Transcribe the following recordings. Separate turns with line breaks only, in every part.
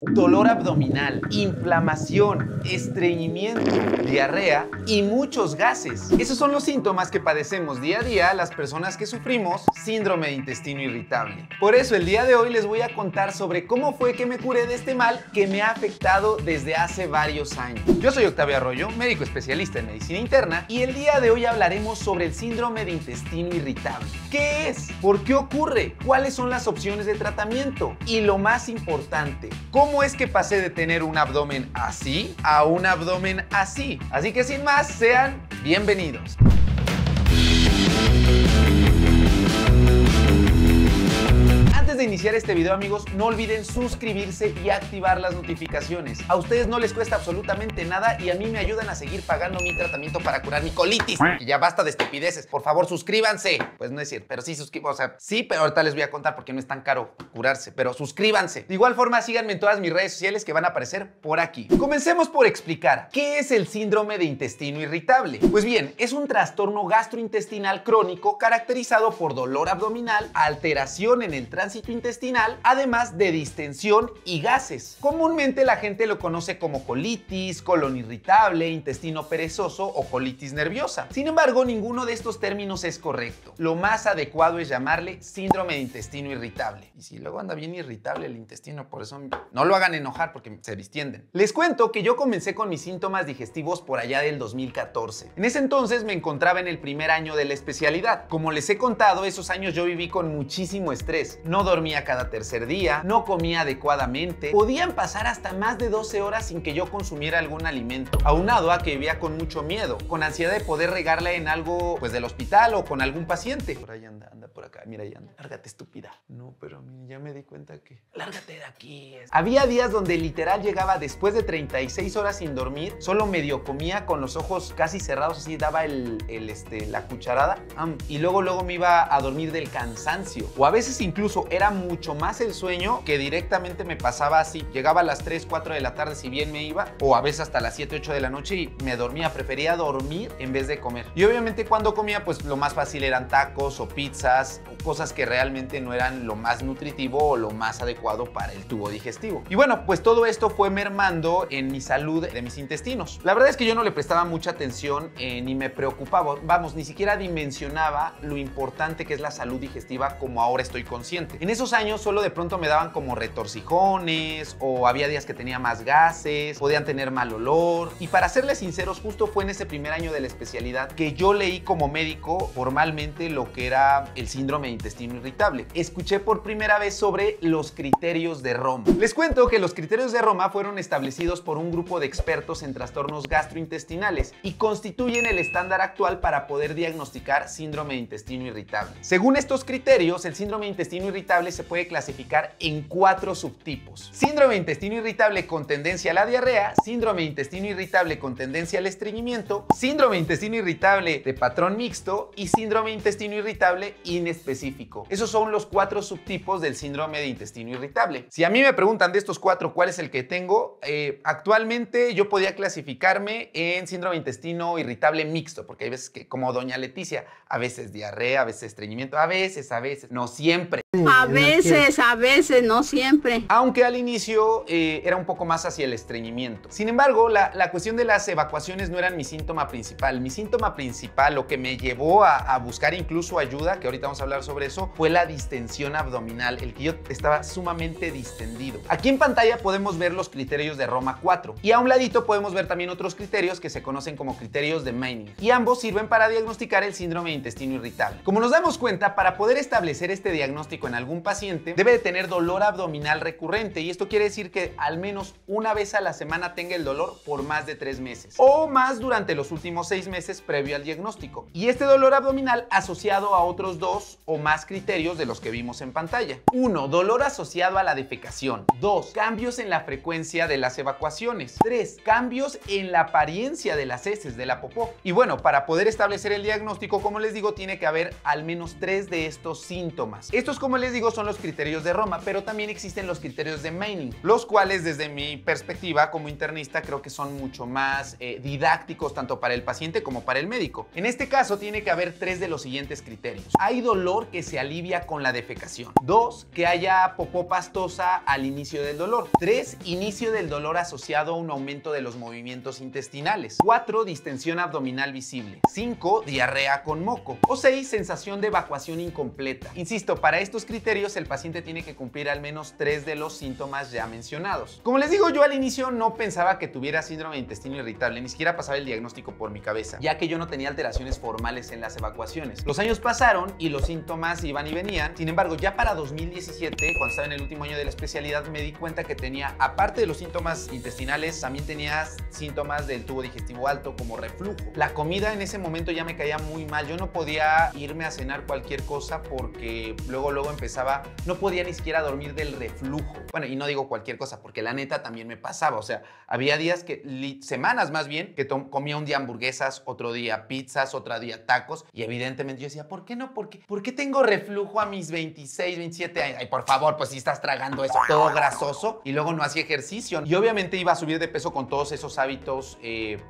Dolor abdominal, inflamación, estreñimiento, diarrea y muchos gases. Esos son los síntomas que padecemos día a día las personas que sufrimos síndrome de intestino irritable. Por eso el día de hoy les voy a contar sobre cómo fue que me curé de este mal que me ha afectado desde hace varios años. Yo soy Octavio Arroyo, médico especialista en medicina interna, y el día de hoy hablaremos sobre el síndrome de intestino irritable. ¿Qué es? ¿Por qué ocurre? ¿Cuáles son las opciones de tratamiento? Y lo más importante, ¿cómo es que pasé de tener un abdomen así a un abdomen así? Así que sin más, sean bienvenidos. Antes de iniciar este video, amigos, no olviden suscribirse y activar las notificaciones. A ustedes no les cuesta absolutamente nada y a mí me ayudan a seguir pagando mi tratamiento para curar mi colitis. Y ya basta de estupideces. Por favor, suscríbanse. Pues no es cierto, pero sí suscriban. O sea, sí, pero ahorita les voy a contar porque no es tan caro curarse. Pero suscríbanse. De igual forma, síganme en todas mis redes sociales que van a aparecer por aquí. Comencemos por explicar qué es el síndrome de intestino irritable. Pues bien, es un trastorno gastrointestinal crónico caracterizado por dolor abdominal, alteración en el tránsito intestinal, además de distensión y gases. Comúnmente la gente lo conoce como colitis, colon irritable, intestino perezoso o colitis nerviosa. Sin embargo, ninguno de estos términos es correcto. Lo más adecuado es llamarle síndrome de intestino irritable. Y si luego anda bien irritable el intestino, por eso no lo hagan enojar porque se distienden. Les cuento que yo comencé con mis síntomas digestivos por allá del 2014. En ese entonces me encontraba en el primer año de la especialidad. Como les he contado, esos años yo viví con muchísimo estrés. No dormía cada tercer día, no comía adecuadamente, podían pasar hasta más de 12 horas sin que yo consumiera algún alimento, aunado a que vivía con mucho miedo, con ansiedad de poder regarla en algo pues del hospital o con algún paciente. Por ahí anda por acá, mira ahí anda. Lárgate, estúpida. No, pero ya me di cuenta que... Lárgate de aquí. Había días donde literal llegaba después de 36 horas sin dormir, solo medio comía con los ojos casi cerrados, así daba la cucharada y luego me iba a dormir del cansancio, o a veces incluso era mucho más el sueño que directamente me pasaba así. Llegaba a las 3, 4 de la tarde si bien me iba, o a veces hasta las 7, 8 de la noche y me dormía. Prefería dormir en vez de comer. Y obviamente cuando comía, pues lo más fácil eran tacos o pizzas, o cosas que realmente no eran lo más nutritivo o lo más adecuado para el tubo digestivo. Y bueno, pues todo esto fue mermando en mi salud de mis intestinos. La verdad es que yo no le prestaba mucha atención ni me preocupaba, vamos, ni siquiera dimensionaba lo importante que es la salud digestiva como ahora estoy consciente. En esos años solo de pronto me daban como retorcijones o había días que tenía más gases, podían tener mal olor. Y para serles sinceros, justo fue en ese primer año de la especialidad que yo leí como médico formalmente lo que era el síndrome de intestino irritable. Escuché por primera vez sobre los criterios de Roma. Les cuento que los criterios de Roma fueron establecidos por un grupo de expertos en trastornos gastrointestinales y constituyen el estándar actual para poder diagnosticar síndrome de intestino irritable. Según estos criterios, el síndrome de intestino irritable se puede clasificar en 4 subtipos: síndrome de intestino irritable con tendencia a la diarrea, síndrome de intestino irritable con tendencia al estreñimiento, síndrome de intestino irritable de patrón mixto y síndrome de intestino irritable inespecífico. Esos son los 4 subtipos del síndrome de intestino irritable. Si a mí me preguntan de estos 4 cuál es el que tengo, actualmente yo podía clasificarme en síndrome de intestino irritable mixto, porque hay veces que, como doña Leticia, a veces diarrea, a veces estreñimiento, a veces, no siempre.
A veces, no siempre.
Aunque al inicio era un poco más hacia el estreñimiento. Sin embargo, la cuestión de las evacuaciones no eran mi síntoma principal. Mi síntoma principal, lo que me llevó a buscar incluso ayuda, que ahorita vamos a hablar sobre eso, fue la distensión abdominal, el que yo estaba sumamente distendido. Aquí en pantalla podemos ver los criterios de Roma 4 y a un ladito podemos ver también otros criterios que se conocen como criterios de Meining, y ambos sirven para diagnosticar el síndrome de intestino irritable. Como nos damos cuenta, para poder establecer este diagnóstico en algún paciente, debe de tener dolor abdominal recurrente, y esto quiere decir que al menos una vez a la semana tenga el dolor por más de 3 meses o más durante los últimos 6 meses previo al diagnóstico, y este dolor abdominal asociado a otros 2 o más criterios de los que vimos en pantalla. 1. Dolor asociado a la defecación. 2. Cambios en la frecuencia de las evacuaciones. 3. Cambios en la apariencia de las heces, de la popó. Y bueno, para poder establecer el diagnóstico, como les digo, tiene que haber al menos 3 de estos síntomas. Estos, como como les digo, son los criterios de Roma, pero también existen los criterios de Meining, los cuales desde mi perspectiva como internista creo que son mucho más didácticos tanto para el paciente como para el médico. En este caso tiene que haber 3 de los siguientes criterios. Hay dolor que se alivia con la defecación. 2, que haya popó pastosa al inicio del dolor. 3, inicio del dolor asociado a un aumento de los movimientos intestinales. 4, distensión abdominal visible. 5, diarrea con moco. O 6, sensación de evacuación incompleta. Insisto, para estos criterios el paciente tiene que cumplir al menos 3 de los síntomas ya mencionados. Como les digo, yo al inicio no pensaba que tuviera síndrome de intestino irritable, ni siquiera pasaba el diagnóstico por mi cabeza, ya que yo no tenía alteraciones formales en las evacuaciones. Los años pasaron y los síntomas iban y venían. Sin embargo, ya para 2017, cuando estaba en el último año de la especialidad, me di cuenta que tenía, aparte de los síntomas intestinales, también tenía síntomas del tubo digestivo alto, como reflujo. La comida en ese momento ya me caía muy mal. Yo no podía irme a cenar cualquier cosa porque luego empezaba, no podía ni siquiera dormir del reflujo. Bueno, y no digo cualquier cosa porque la neta también me pasaba. O sea, había días semanas más bien, que comía un día hamburguesas, otro día pizzas, otro día tacos. Y evidentemente yo decía, ¿por qué no? ¿Por qué tengo reflujo a mis 26, 27 años? Ay, por favor, pues si estás tragando eso todo grasoso. Y luego no hacía ejercicio. Y obviamente iba a subir de peso con todos esos hábitos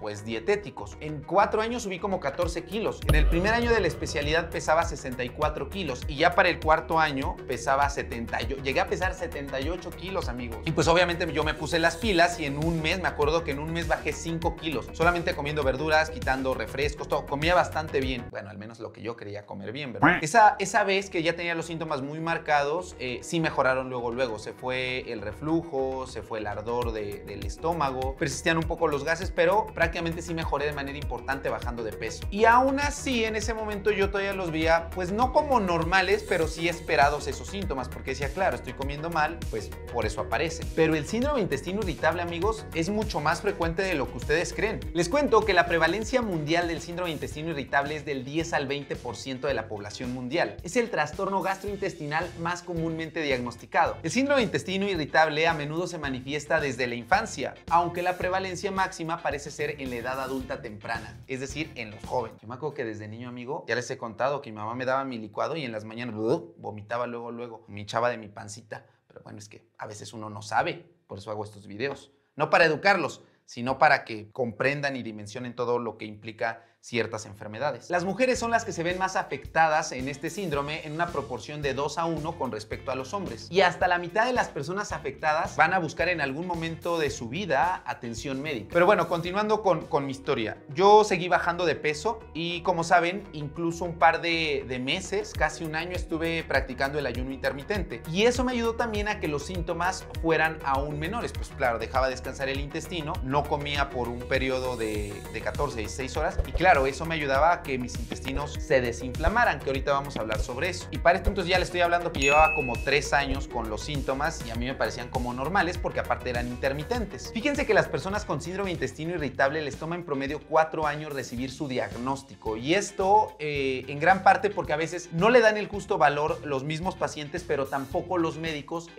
pues dietéticos. En 4 años subí como 14 kilos. En el primer año de la especialidad pesaba 64 kilos. Y ya para el cuarto año pesaba 78. Llegué a pesar 78 kilos, amigos. Y pues obviamente yo me puse las pilas y en un mes, me acuerdo que en un mes bajé 5 kilos. Solamente comiendo verduras, quitando refrescos, todo. Comía bastante bien. Bueno, al menos lo que yo quería comer bien, ¿verdad? Esa vez que ya tenía los síntomas muy marcados, sí mejoraron luego. Se fue el reflujo, se fue el ardor del estómago. Persistían un poco los gases, pero prácticamente sí mejoré de manera importante bajando de peso. Y aún así, en ese momento yo todavía los veía, pues no como normales, pero sí esperados esos síntomas, porque decía, claro, estoy comiendo mal, pues por eso aparecen. Pero el síndrome de intestino irritable, amigos, es mucho más frecuente de lo que ustedes creen. Les cuento que la prevalencia mundial del síndrome de intestino irritable es del 10 al 20% de la población mundial. Es el trastorno gastrointestinal más comúnmente diagnosticado. El síndrome de intestino irritable a menudo se manifiesta desde la infancia, aunque la prevalencia máxima parece ser en la edad adulta temprana, es decir, en los jóvenes. Yo me acuerdo que desde niño, amigo, ya les he contado que mi mamá me daba mi licuado y en las mañanas vomitaba luego, me echaba de mi pancita. Pero bueno, es que a veces uno no sabe, por eso hago estos videos. No para educarlos, sino para que comprendan y dimensionen todo lo que implica ciertas enfermedades. Las mujeres son las que se ven más afectadas en este síndrome en una proporción de 2 a 1 con respecto a los hombres. Y hasta la mitad de las personas afectadas van a buscar en algún momento de su vida atención médica. Pero bueno, continuando con mi historia. Yo seguí bajando de peso y como saben, incluso un par de meses, casi un año, estuve practicando el ayuno intermitente. Y eso me ayudó también a que los síntomas fueran aún menores. Pues claro, dejaba descansar el intestino, no comía por un periodo de 14, 16 horas y claro, eso me ayudaba a que mis intestinos se desinflamaran, que ahorita vamos a hablar sobre eso. Y para esto entonces ya le estoy hablando que llevaba como 3 años con los síntomas y a mí me parecían como normales porque aparte eran intermitentes. Fíjense que las personas con síndrome de intestino irritable les toma en promedio 4 años recibir su diagnóstico y esto en gran parte porque a veces no le dan el justo valor los mismos pacientes, pero tampoco los médicos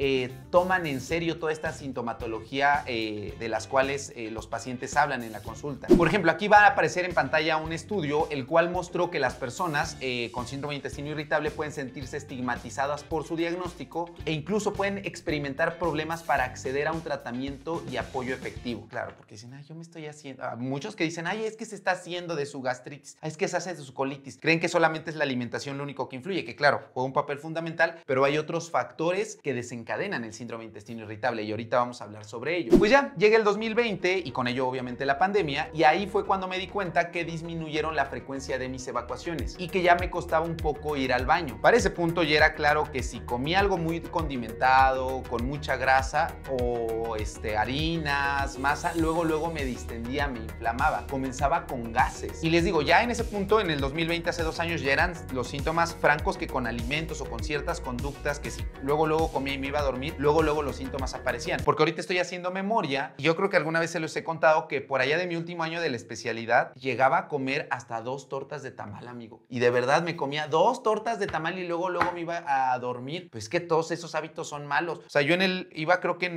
toman en serio toda esta sintomatología de las cuales los pacientes hablan en la consulta. Por ejemplo, aquí va a aparecer en pantalla un estudio el cual mostró que las personas con síndrome de intestino irritable pueden sentirse estigmatizadas por su diagnóstico e incluso pueden experimentar problemas para acceder a un tratamiento y apoyo efectivo. Claro, porque dicen, ay, yo me estoy haciendo... muchos que dicen, ay, es que se está haciendo de su gastritis, ay, es que se hace de su colitis. Creen que solamente es la alimentación lo único que influye, que claro, juega un papel fundamental, pero hay otros factores que desencadenan el síndrome de intestino irritable y ahorita vamos a hablar sobre ello. Pues ya, llega el 2020 y con ello obviamente la pandemia y ahí fue cuando me di cuenta que disminuyeron la frecuencia de mis evacuaciones y que ya me costaba un poco ir al baño. Para ese punto ya era claro que si comía algo muy condimentado, con mucha grasa o harinas, masa, luego me distendía, me inflamaba, comenzaba con gases. Y les digo, ya en ese punto, en el 2020, hace 2 años, ya eran los síntomas francos que con alimentos o con ciertas conductas que si luego comía y me iba a dormir, luego los síntomas aparecían. Porque ahorita estoy haciendo memoria y yo creo que alguna vez se los he contado que por allá de mi último año de la especialidad llegaba a comer hasta 2 tortas de tamal, amigo. Y de verdad me comía 2 tortas de tamal y luego me iba a dormir. Pues que todos esos hábitos son malos. O sea, yo iba creo que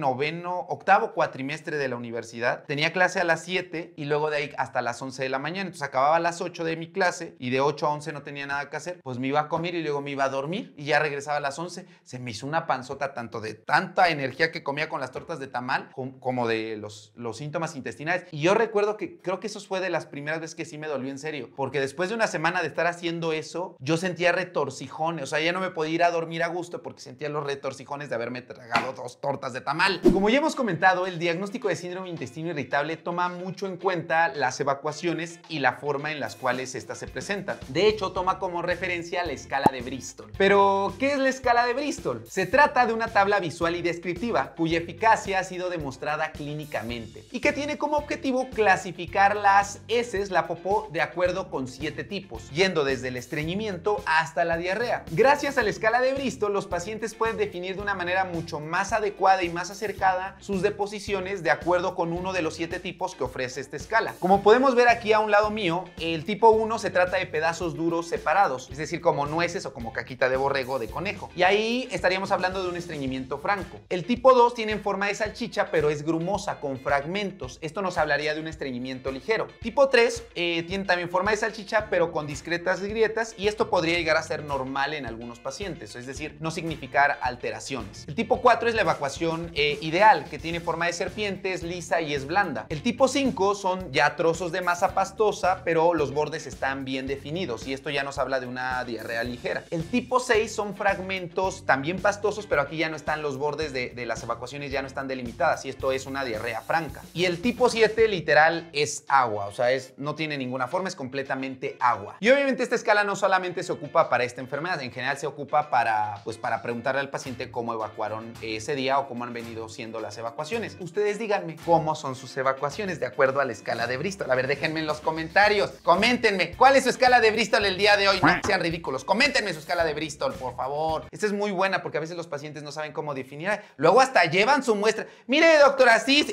octavo cuatrimestre de la universidad. Tenía clase a las 7 y luego de ahí hasta las 11 de la mañana. Entonces acababa a las 8 de mi clase y de 8 a 11 no tenía nada que hacer. Pues me iba a comer y luego me iba a dormir y ya regresaba a las 11. Se me hizo una panzota tanto de tanta energía que comía con las tortas de tamal como de los síntomas intestinales. Y yo recuerdo que creo que eso fue de las primeras veces que sí me dolió en serio. Porque después de una semana de estar haciendo eso, yo sentía retorcijones. O sea, ya no me podía ir a dormir a gusto porque sentía los retorcijones de haberme tragado 2 tortas de tamal. Como ya hemos comentado, el diagnóstico de síndrome de intestino irritable toma mucho en cuenta las evacuaciones y la forma en las cuales estas se presentan. De hecho, toma como referencia la escala de Bristol. Pero, ¿qué es la escala de Bristol? Se trata de una tabla visual y descriptiva cuya eficacia ha sido demostrada clínicamente y que tiene como objetivo clasificar las heces, la popó, de acuerdo con 7 tipos, yendo desde el estreñimiento hasta la diarrea. Gracias a la escala de Bristol, los pacientes pueden definir de una manera mucho más adecuada y más acercada sus deposiciones de acuerdo con uno de los 7 tipos que ofrece esta escala. Como podemos ver aquí a un lado mío, el tipo 1 se trata de pedazos duros separados, es decir, como nueces o como caquita de borrego o de conejo. Y ahí estaríamos hablando de un estreñimiento franco. El tipo 2 tiene forma de salchicha, pero es grumosa, con fragmentos. Esto nos hablaría de un estreñimiento ligero. Tipo 3 tiene también forma de salchicha, pero con discretas grietas, y esto podría llegar a ser normal en algunos pacientes, es decir, no significar alteraciones. El tipo 4 es la evacuación ideal, que tiene forma de serpiente, es lisa y es blanda. El tipo 5 son ya trozos de masa pastosa, pero los bordes están bien definidos, y esto ya nos habla de una diarrea ligera. El tipo 6 son fragmentos también pastosos, pero aquí ya no están los bordes de las evacuaciones, ya no están delimitadas, y esto es una diarrea franca. Y el tipo 7 literal es agua, o sea, no tiene ninguna forma, es completamente agua. Y obviamente esta escala no solamente se ocupa para esta enfermedad, en general se ocupa para preguntarle al paciente cómo evacuaron ese día o cómo han venido siendo las evacuaciones. Ustedes díganme cómo son sus evacuaciones de acuerdo a la escala de Bristol. A ver, déjenme en los comentarios, coméntenme cuál es su escala de Bristol el día de hoy. No sean ridículos, coméntenme su escala de Bristol, por favor. Esta es muy buena porque a veces los pacientes no saben cómo definir. Luego hasta llevan su muestra. Mire, doctora, sí,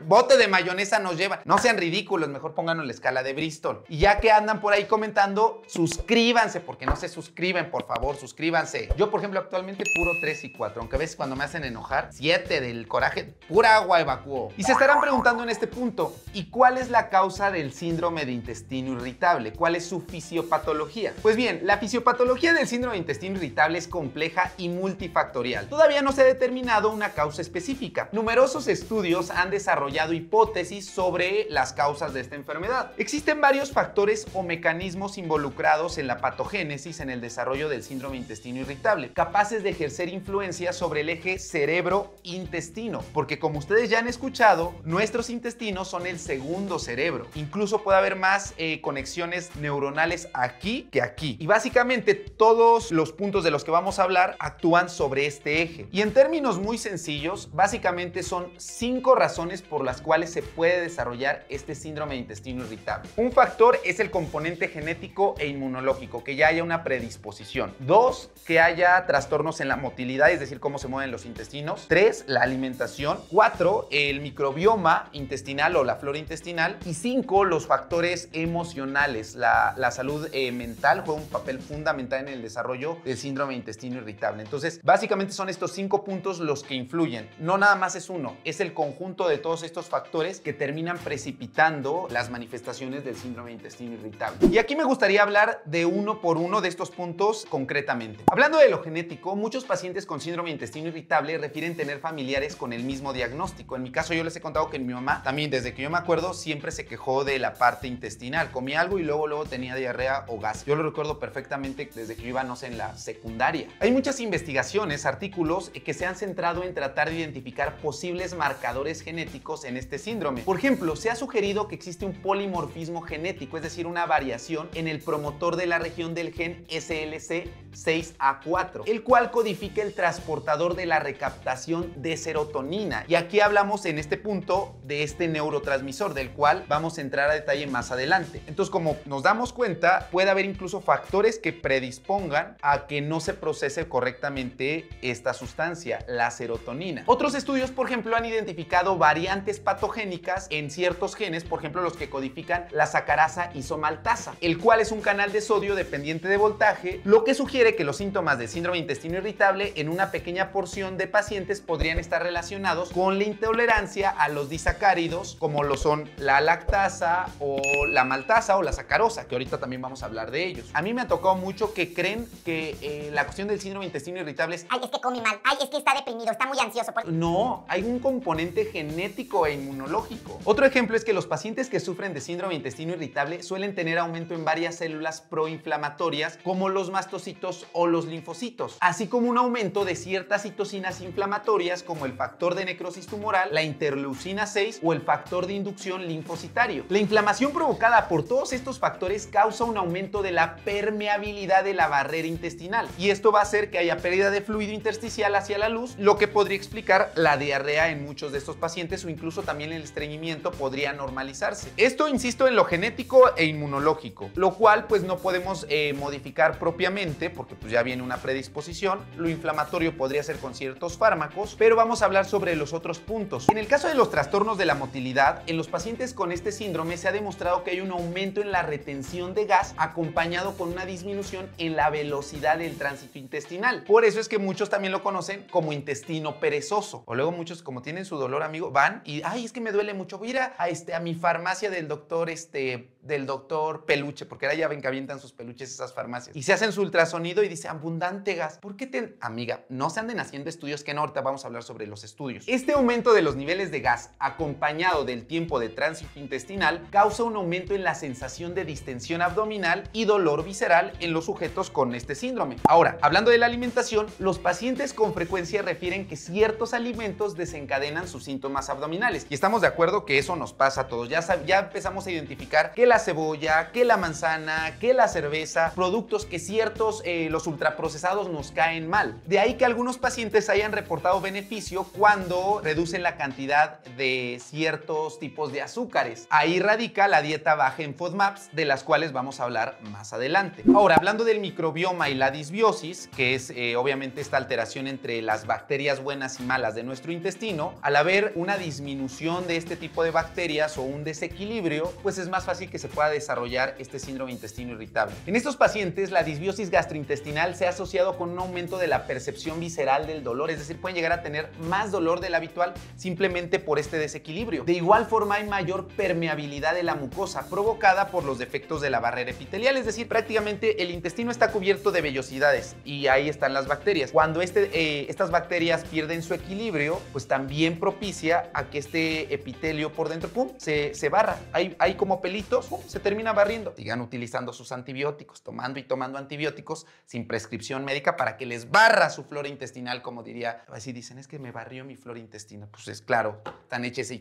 bote de mayonesa nos lleva. No sean ridículos, mejor pónganlo en la escala de Bristol. Y ya que andan por ahí comentando, suscríbanse, porque no se suscriben, por favor, suscríbanse. Yo, por ejemplo, actualmente puro 3 y 4, aunque a veces cuando me hacen enojar, 7 del coraje, pura agua evacuo. Y se estarán preguntando en este punto, ¿y cuál es la causa del síndrome de intestino irritable? ¿Cuál es su fisiopatología? Pues bien, la fisiopatología del síndrome de intestino irritable es compleja y multifactorial. Todavía no se ha determinado una causa específica. Numerosos estudios han desarrollado hipótesis sobre las causas de esta enfermedad. Existen varios factores o mecanismos involucrados en la patogénesis en el desarrollo del síndrome de intestino irritable, capaces de ejercer influencia sobre el eje cerebro-intestino, porque como ustedes ya han escuchado, nuestros intestinos son el segundo cerebro. Incluso puede haber más conexiones neuronales aquí que aquí. Y básicamente todos los puntos de los que vamos a hablar actúan sobre este eje. Y en términos muy sencillos, básicamente son 5 razones por las cuales se puede desarrollar este síndrome de intestino irritable. Un factor es el componente genético e inmunológico, que ya haya una predisposición. 2, que haya trastornos en la motilidad, es decir, cómo se mueven los intestinos. 3, la alimentación. 4, el microbioma intestinal o la flora intestinal. Y 5, los factores emocionales. La salud mental juega un papel fundamental en el desarrollo del síndrome de intestino irritable. Entonces, básicamente son estos 5 puntos los que influyen. No nada más es uno, es el conjunto de todos estos factores que terminan precipitando las manifestaciones del síndrome de intestino irritable. Y aquí me gustaría hablar de uno por uno de estos puntos concretamente. Hablando de lo genético, muchos pacientes con síndrome de intestino irritable refieren tener familiares con el mismo diagnóstico. En mi caso, yo les he contado que mi mamá también, desde que yo me acuerdo, siempre se quejó de la parte intestinal. Comía algo y luego tenía diarrea o gas. Yo lo recuerdo perfectamente desde que yo iba, no sé, en la secundaria. Hay muchas investigaciones, artículos que se han centrado en tratar de identificar posibles marcadores genéticos en este síndrome. Por ejemplo, se ha sugerido que existe un polimorfismo genético, es decir, una variación en el promotor de la región del gen SLC6A4, el cual codifica el transportador de la recaptación de serotonina. Y aquí hablamos en este punto de este neurotransmisor, del cual vamos a entrar a detalle más adelante. Entonces, como nos damos cuenta, puede haber incluso factores que predispongan a que no se procese correctamente esta sustancia, la serotonina. Otros estudios, por ejemplo, han identificado variantes patogénicas en ciertos genes, por ejemplo, los que codifican la sacarasa isomaltasa, el cual es un canal de sodio dependiente de voltaje, lo que sugiere que los síntomas de síndrome de intestino irritable en una pequeña porción de pacientes podrían estar relacionados con la intolerancia a los disacáridos, como lo son la lactasa o la maltasa o la sacarosa, que ahorita también vamos a hablar de ellos. A mí me ha tocado mucho que creen que la cuestión del síndrome de intestino irritable es
ay, es que come mal, ay, es que está deprimido, está muy ansioso.
No, hay un componente genético e inmunológico. Otro ejemplo es que los pacientes que sufren de síndrome de intestino irritable suelen tener aumento en varias células proinflamatorias como los mastocitos o los linfocitos, así como un aumento de ciertas citocinas inflamatorias como el factor de necrosis tumoral, la interleucina 6 o el factor de inducción linfocitario. La inflamación provocada por todos estos factores causa un aumento de la permeabilidad de la barrera intestinal y esto va a hacer que haya pérdida de fluido intersticial hacia la luz, lo que podría explicar la diarrea en muchos de estos pacientes o incluso también el estreñimiento podría normalizarse. Esto, insisto, en lo genético e inmunológico, lo cual pues no podemos modificar propiamente porque pues ya viene una predisposición. Lo inflamatorio podría ser con ciertos fármacos, pero vamos a hablar sobre los otros puntos. En el caso de los trastornos de la motilidad, en los pacientes con este síndrome se ha demostrado que hay un aumento en la retención de gas acompañado con una disminución en la velocidad del tránsito intestinal. Por eso es que muchos también lo conocen como intestino perezoso. O luego muchos, como tienen su dolor, amigo, van y, ay, es que me duele mucho, voy a ir a mi farmacia del doctor Peluche, porque ahora ya ven que avientan sus peluches esas farmacias. Y se hacen su ultrasonido y dice, abundante gas. ¿Por qué Amiga, no se anden haciendo estudios, que no, ahorita vamos a hablar sobre los estudios. Este aumento de los niveles de gas, acompañado del tiempo de tránsito intestinal, causa un aumento en la sensación de distensión abdominal y dolor visceral en los sujetos con este síndrome. Ahora, hablando de la alimentación, los pacientes con frecuencia refieren que ciertos alimentos desencadenan sus síntomas abdominales. Y estamos de acuerdo que eso nos pasa a todos. Ya empezamos a identificar que la cebolla, que la manzana, que la cerveza, productos que ciertos, los ultraprocesados nos caen mal. De ahí que algunos pacientes hayan reportado beneficio cuando reducen la cantidad de ciertos tipos de azúcares. Ahí radica la dieta baja en FODMAPs, de las cuales vamos a hablar más adelante. Ahora, hablando del microbioma y la disbiosis, que es obviamente esta alteración entre las bacterias buenas y malas de nuestro intestino, al haber una disminución de este tipo de bacterias o un desequilibrio, pues es más fácil que se pueda desarrollar este síndrome de intestino irritable. En estos pacientes, la disbiosis gastrointestinal se ha asociado con un aumento de la percepción visceral del dolor, es decir, pueden llegar a tener más dolor del habitual simplemente por este desequilibrio. De igual forma, hay mayor permeabilidad de la mucosa provocada por los defectos de la barrera epitelial, es decir, prácticamente el intestino está cubierto de vellosidades y ahí están las bacterias. Cuando estas bacterias pierden su equilibrio, pues también propicia a que este epitelio por dentro, pum, se barra. Hay como pelitos, pum, se termina barriendo. Sigan utilizando sus antibióticos, tomando y tomando antibióticos sin prescripción médica para que les barra su flora intestinal, como diría. Así dicen, es que me barrió mi flora intestinal. Pues es claro, están échese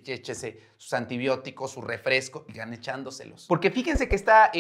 sus antibióticos, su refresco, sigan echándoselos. Porque fíjense que esta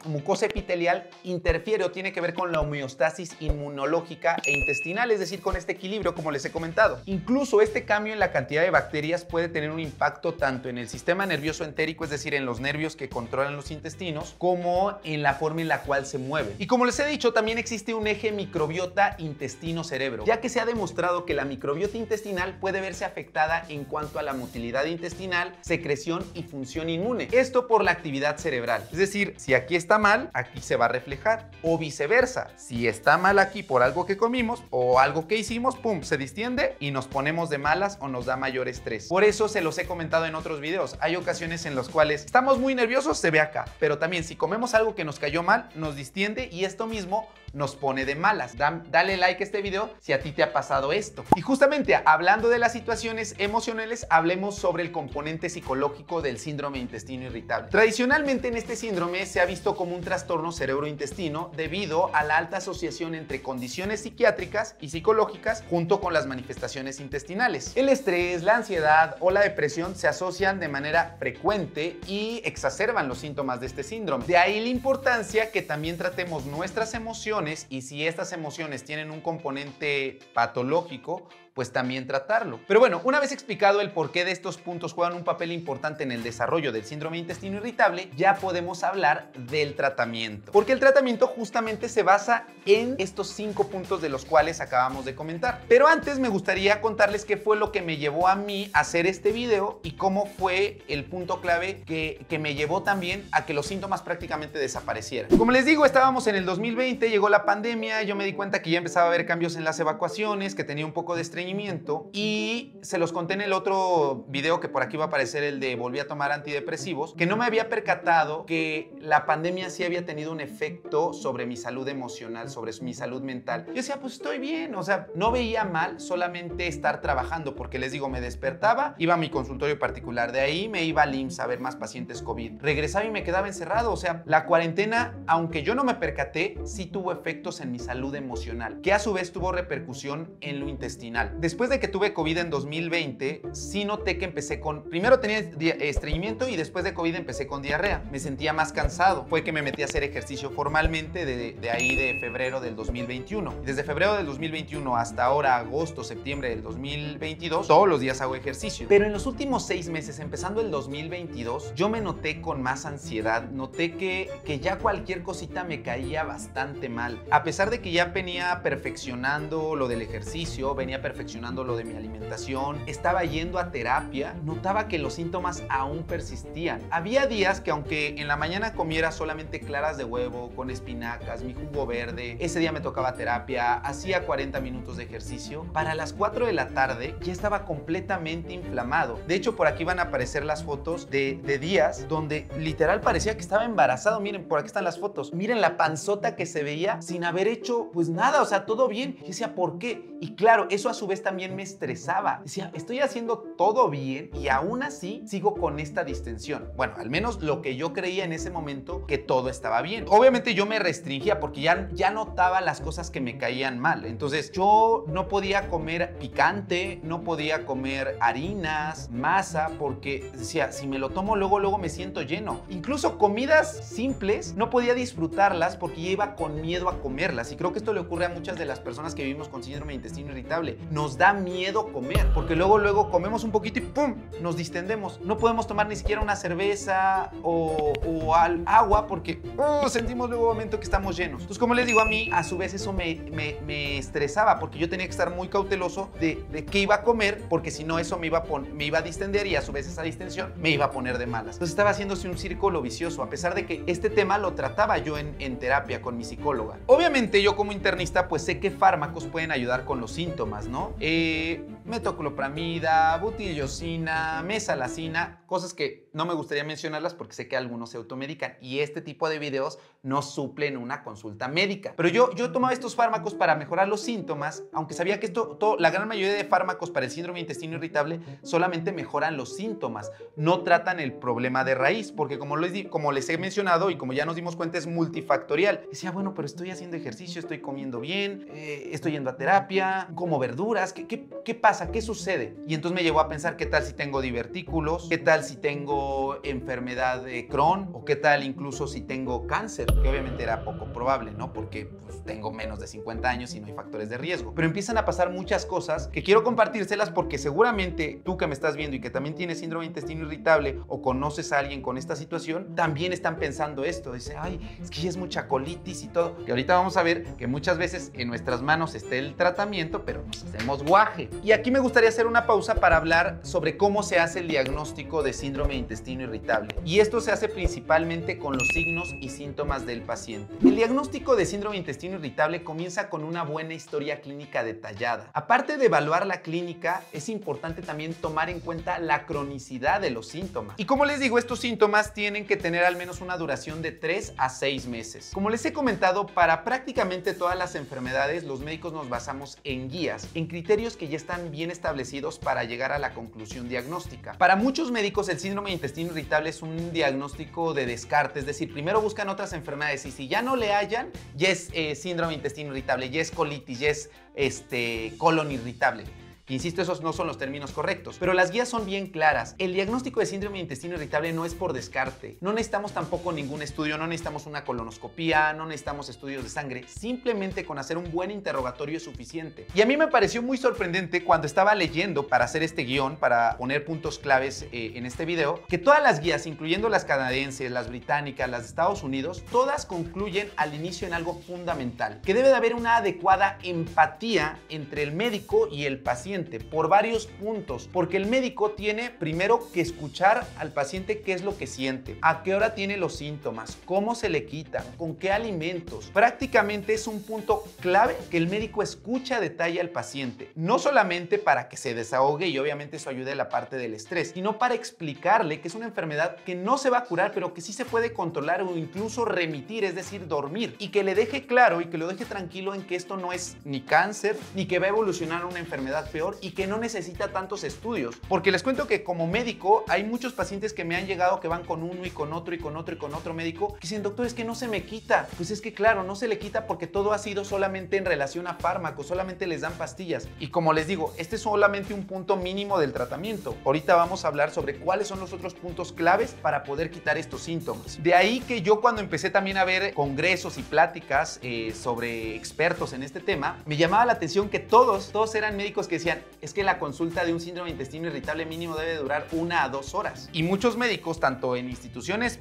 mucosa epitelial interfiere o tiene que ver con la homeostasis inmunológica e intestinal, es decir, con este equilibrio, como les he comentado. Incluso este cambio en la cantidad de bacterias puede tener un impacto tanto en el sistema nervioso entérico, es decir, en los nervios que controlan los intestinos, como en la forma en la cual se mueven. Y como les he dicho, también existe un eje microbiota intestino-cerebro, ya que se ha demostrado que la microbiota intestinal puede verse afectada en cuanto a la motilidad intestinal, secreción y función inmune. Esto por la actividad cerebral. Es decir, si aquí está mal, aquí se va a reflejar. O viceversa, si está mal aquí por algo que comimos o algo que hicimos, pum, se distiende y nos ponemos de malas o nos da mayor estrés. Por eso se los he comentado en otros videos. Hay ocasiones en las cuales estamos muy nerviosos, se ve acá. Pero también si comemos algo que nos cayó mal, nos distiende y esto mismo nos pone de malas. Dale like a este video si a ti te ha pasado esto. Y justamente hablando de las situaciones emocionales, hablemos sobre el componente psicológico del síndrome de intestino irritable. Tradicionalmente en este síndrome se ha visto como un trastorno cerebro-intestino debido a la alta asociación entre condiciones psiquiátricas y psicológicas junto con las manifestaciones intestinales. El estrés, la ansiedad o la depresión se asocian de manera frecuente y exacerban los síntomas de este síndrome. De ahí la importancia que también tratemos nuestras emociones y si estas emociones tienen un componente patológico, pues también tratarlo. Pero bueno, una vez explicado el porqué de estos puntos juegan un papel importante en el desarrollo del síndrome de intestino irritable, ya podemos hablar del tratamiento. Porque el tratamiento justamente se basa en estos 5 puntos de los cuales acabamos de comentar. Pero antes me gustaría contarles qué fue lo que me llevó a mí a hacer este video y cómo fue el punto clave que me llevó también a que los síntomas prácticamente desaparecieran. Como les digo, estábamos en el 2020, llegó la pandemia, yo me di cuenta que ya empezaba a haber cambios en las evacuaciones, que tenía un poco de estreñimiento y se los conté en el otro video que por aquí va a aparecer, el de volví a tomar antidepresivos, que no me había percatado que la pandemia sí había tenido un efecto sobre mi salud emocional, sobre mi salud mental. Yo decía, pues estoy bien, o sea, no veía mal solamente estar trabajando, porque les digo, me despertaba, iba a mi consultorio particular, de ahí me iba al IMSS a ver más pacientes COVID, regresaba y me quedaba encerrado. O sea, la cuarentena, aunque yo no me percaté, sí tuvo efectos en mi salud emocional, que a su vez tuvo repercusión en lo intestinal. Después de que tuve COVID en 2020, sí noté que empecé con, primero tenía estreñimiento y después de COVID empecé con diarrea. Me sentía más cansado. Fue que me metí a hacer ejercicio formalmente de ahí de febrero del 2021. Desde febrero del 2021 hasta ahora, agosto, septiembre del 2022, todos los días hago ejercicio. Pero en los últimos 6 meses, empezando el 2022, yo me noté con más ansiedad, noté que ya cualquier cosita me caía bastante mal. A pesar de que ya venía perfeccionando lo del ejercicio, venía perfeccionando lo de mi alimentación, estaba yendo a terapia, notaba que los síntomas aún persistían. Había días que aunque en la mañana comiera solamente claras de huevo con espinacas, mi jugo verde, ese día me tocaba terapia, hacía 40 minutos de ejercicio, para las 4 de la tarde ya estaba completamente inflamado. De hecho, por aquí van a aparecer las fotos de días donde literal parecía que estaba embarazado. Miren, por aquí están las fotos. Miren la panzota que se veía sin haber hecho pues nada, o sea, todo bien. Yo decía, ¿por qué? Y claro, eso a su vez también me estresaba. Decía, estoy haciendo todo bien y aún así sigo con esta distensión. Bueno, al menos lo que yo creía en ese momento, que todo estaba bien. Obviamente yo me restringía porque ya notaba las cosas que me caían mal. Entonces yo no podía comer picante, no podía comer harinas, masa, porque decía, si me lo tomo luego me siento lleno. Incluso comidas simples no podía disfrutarlas porque ya iba con miedo a comerlas. Y creo que esto le ocurre a muchas de las personas que vivimos con síndrome de intestino irritable. Nos da miedo comer porque luego comemos un poquito y ¡pum! Nos distendemos. No podemos tomar ni siquiera una cerveza o agua porque sentimos luego un momento que estamos llenos. Entonces, como les digo, a mí a su vez eso me estresaba porque yo tenía que estar muy cauteloso de qué iba a comer, porque si no eso me iba a distender y a su vez esa distensión me iba a poner de malas. Entonces estaba haciéndose un círculo vicioso, a pesar de que este tema lo trataba yo en terapia con mi psicóloga. Obviamente yo como internista pues sé qué fármacos pueden ayudar con los síntomas, ¿no? Metoclopramida, butiliosina, mesalazina, cosas que no me gustaría mencionarlas porque sé que algunos se automedican y este tipo de videos no suplen una consulta médica. Pero yo tomaba estos fármacos para mejorar los síntomas, aunque sabía que la gran mayoría de fármacos para el síndrome de intestino irritable solamente mejoran los síntomas, no tratan el problema de raíz, porque como les he mencionado y como ya nos dimos cuenta es multifactorial. Decía, bueno, pero estoy haciendo ejercicio, estoy comiendo bien, estoy yendo a terapia, como verduras, ¿qué pasa? ¿Qué sucede? Y entonces me llevó a pensar, ¿qué tal si tengo divertículos? ¿Qué tal si tengo enfermedad de Crohn? ¿O qué tal incluso si tengo cáncer? Que obviamente era poco probable, ¿no? Porque pues, tengo menos de 50 años y no hay factores de riesgo. Pero empiezan a pasar muchas cosas que quiero compartírselas porque seguramente tú que me estás viendo y que también tienes síndrome de intestino irritable o conoces a alguien con esta situación, también están pensando esto. Dice, ay, es que ya es mucha colitis y todo. Que ahorita vamos a ver que muchas veces en nuestras manos está el tratamiento, pero nos hacemos guaje. Y aquí me gustaría hacer una pausa para hablar sobre cómo se hace el diagnóstico de síndrome de intestino irritable. Y esto se hace principalmente con los signos y síntomas del paciente. El diagnóstico de síndrome de intestino irritable comienza con una buena historia clínica detallada. Aparte de evaluar la clínica, es importante también tomar en cuenta la cronicidad de los síntomas. Y como les digo, estos síntomas tienen que tener al menos una duración de 3 a 6 meses. Como les he comentado, para prácticamente todas las enfermedades, los médicos nos basamos en guías, en criterios que ya están bien establecidos para llegar a la conclusión diagnóstica. Para muchos médicos, el síndrome de intestino irritable es un diagnóstico de descarte, es decir, primero buscan otras enfermedades y si ya no le hallan, ya es síndrome de intestino irritable, ya es colitis, ya es colon irritable. Que insisto, esos no son los términos correctos, pero las guías son bien claras. El diagnóstico de síndrome de intestino irritable no es por descarte. No necesitamos tampoco ningún estudio, no necesitamos una colonoscopía, no necesitamos estudios de sangre. Simplemente con hacer un buen interrogatorio es suficiente. Y a mí me pareció muy sorprendente cuando estaba leyendo para hacer este guión, para poner puntos claves en este video, que todas las guías, incluyendo las canadienses, las británicas, las de Estados Unidos, todas concluyen al inicio en algo fundamental, que debe de haber una adecuada empatía entre el médico y el paciente por varios puntos, porque el médico tiene primero que escuchar al paciente qué es lo que siente, a qué hora tiene los síntomas, cómo se le quita, con qué alimentos. Prácticamente es un punto clave que el médico escucha a detalle al paciente, no solamente para que se desahogue y obviamente eso ayude a la parte del estrés, sino para explicarle que es una enfermedad que no se va a curar, pero que sí se puede controlar o incluso remitir, es decir, dormir, y que le deje claro y que lo deje tranquilo en que esto no es ni cáncer, ni que va a evolucionar a una enfermedad peor y que no necesita tantos estudios. Porque les cuento que como médico hay muchos pacientes que me han llegado que van con uno y con otro y con otro y con otro médico que dicen, doctor, es que no se me quita. Pues es que claro, no se le quita porque todo ha sido solamente en relación a fármacos, solamente les dan pastillas. Y como les digo, este es solamente un punto mínimo del tratamiento. Ahorita vamos a hablar sobre cuáles son los otros puntos claves para poder quitar estos síntomas. De ahí que yo cuando empecé también a ver congresos y pláticas sobre expertos en este tema, me llamaba la atención que todos eran médicos que decían, es que la consulta de un síndrome de intestino irritable mínimo debe durar 1 a 2 horas. Y muchos médicos, tanto en instituciones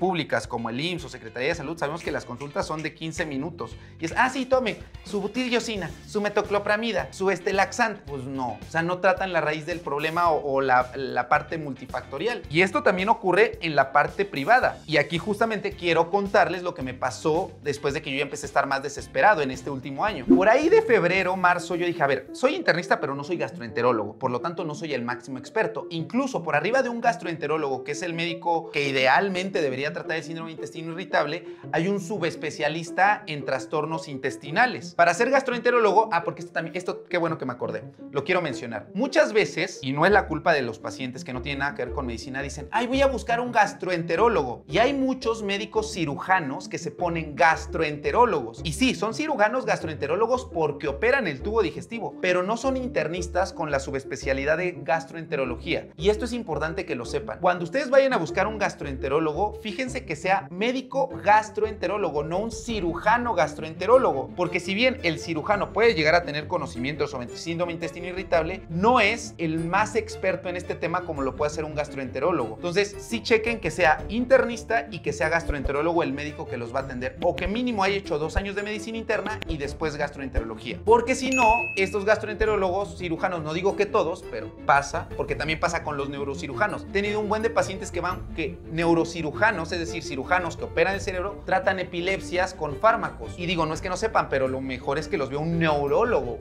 públicas como el IMSS o Secretaría de Salud, sabemos que las consultas son de 15 minutos. Y es, sí, tome su butirriosina, su metoclopramida, su laxante. Pues no, o sea, no tratan la raíz del problema o la parte multifactorial. Y esto también ocurre en la parte privada. Y aquí justamente quiero contarles lo que me pasó después de que yo ya empecé a estar más desesperado en este último año. Por ahí de febrero, marzo, yo dije, a ver, soy internista, pero no soy gastroenterólogo. Por lo tanto, no soy el máximo experto. Incluso por arriba de un gastroenterólogo, que es el médico que idealmente debería tratar el síndrome de intestino irritable, hay un subespecialista en trastornos intestinales. Para ser gastroenterólogo, porque esto qué bueno que me acordé, lo quiero mencionar. Muchas veces, y no es la culpa de los pacientes que no tienen nada que ver con medicina, dicen, voy a buscar un gastroenterólogo. Y hay muchos médicos cirujanos que se ponen gastroenterólogos. Y sí, son cirujanos gastroenterólogos porque operan el tubo digestivo, pero no son internistas con la subespecialidad de gastroenterología. Y esto es importante que lo sepan. Cuando ustedes vayan a buscar un gastroenterólogo, fíjense que sea médico gastroenterólogo, no un cirujano gastroenterólogo, porque si bien el cirujano puede llegar a tener conocimientos sobre síndrome de intestino irritable, no es el más experto en este tema como lo puede hacer un gastroenterólogo. Entonces, sí chequen que sea internista y que sea gastroenterólogo el médico que los va a atender, o que mínimo haya hecho 2 años de medicina interna y después gastroenterología. Porque si no, estos gastroenterólogos, cirujanos, no digo que todos, pero pasa, porque también pasa con los neurocirujanos. He tenido un buen de pacientes que neurocirujanos, es decir, cirujanos que operan el cerebro, tratan epilepsias con fármacos. Y digo, no es que no sepan, pero lo mejor es que los vea un neurólogo,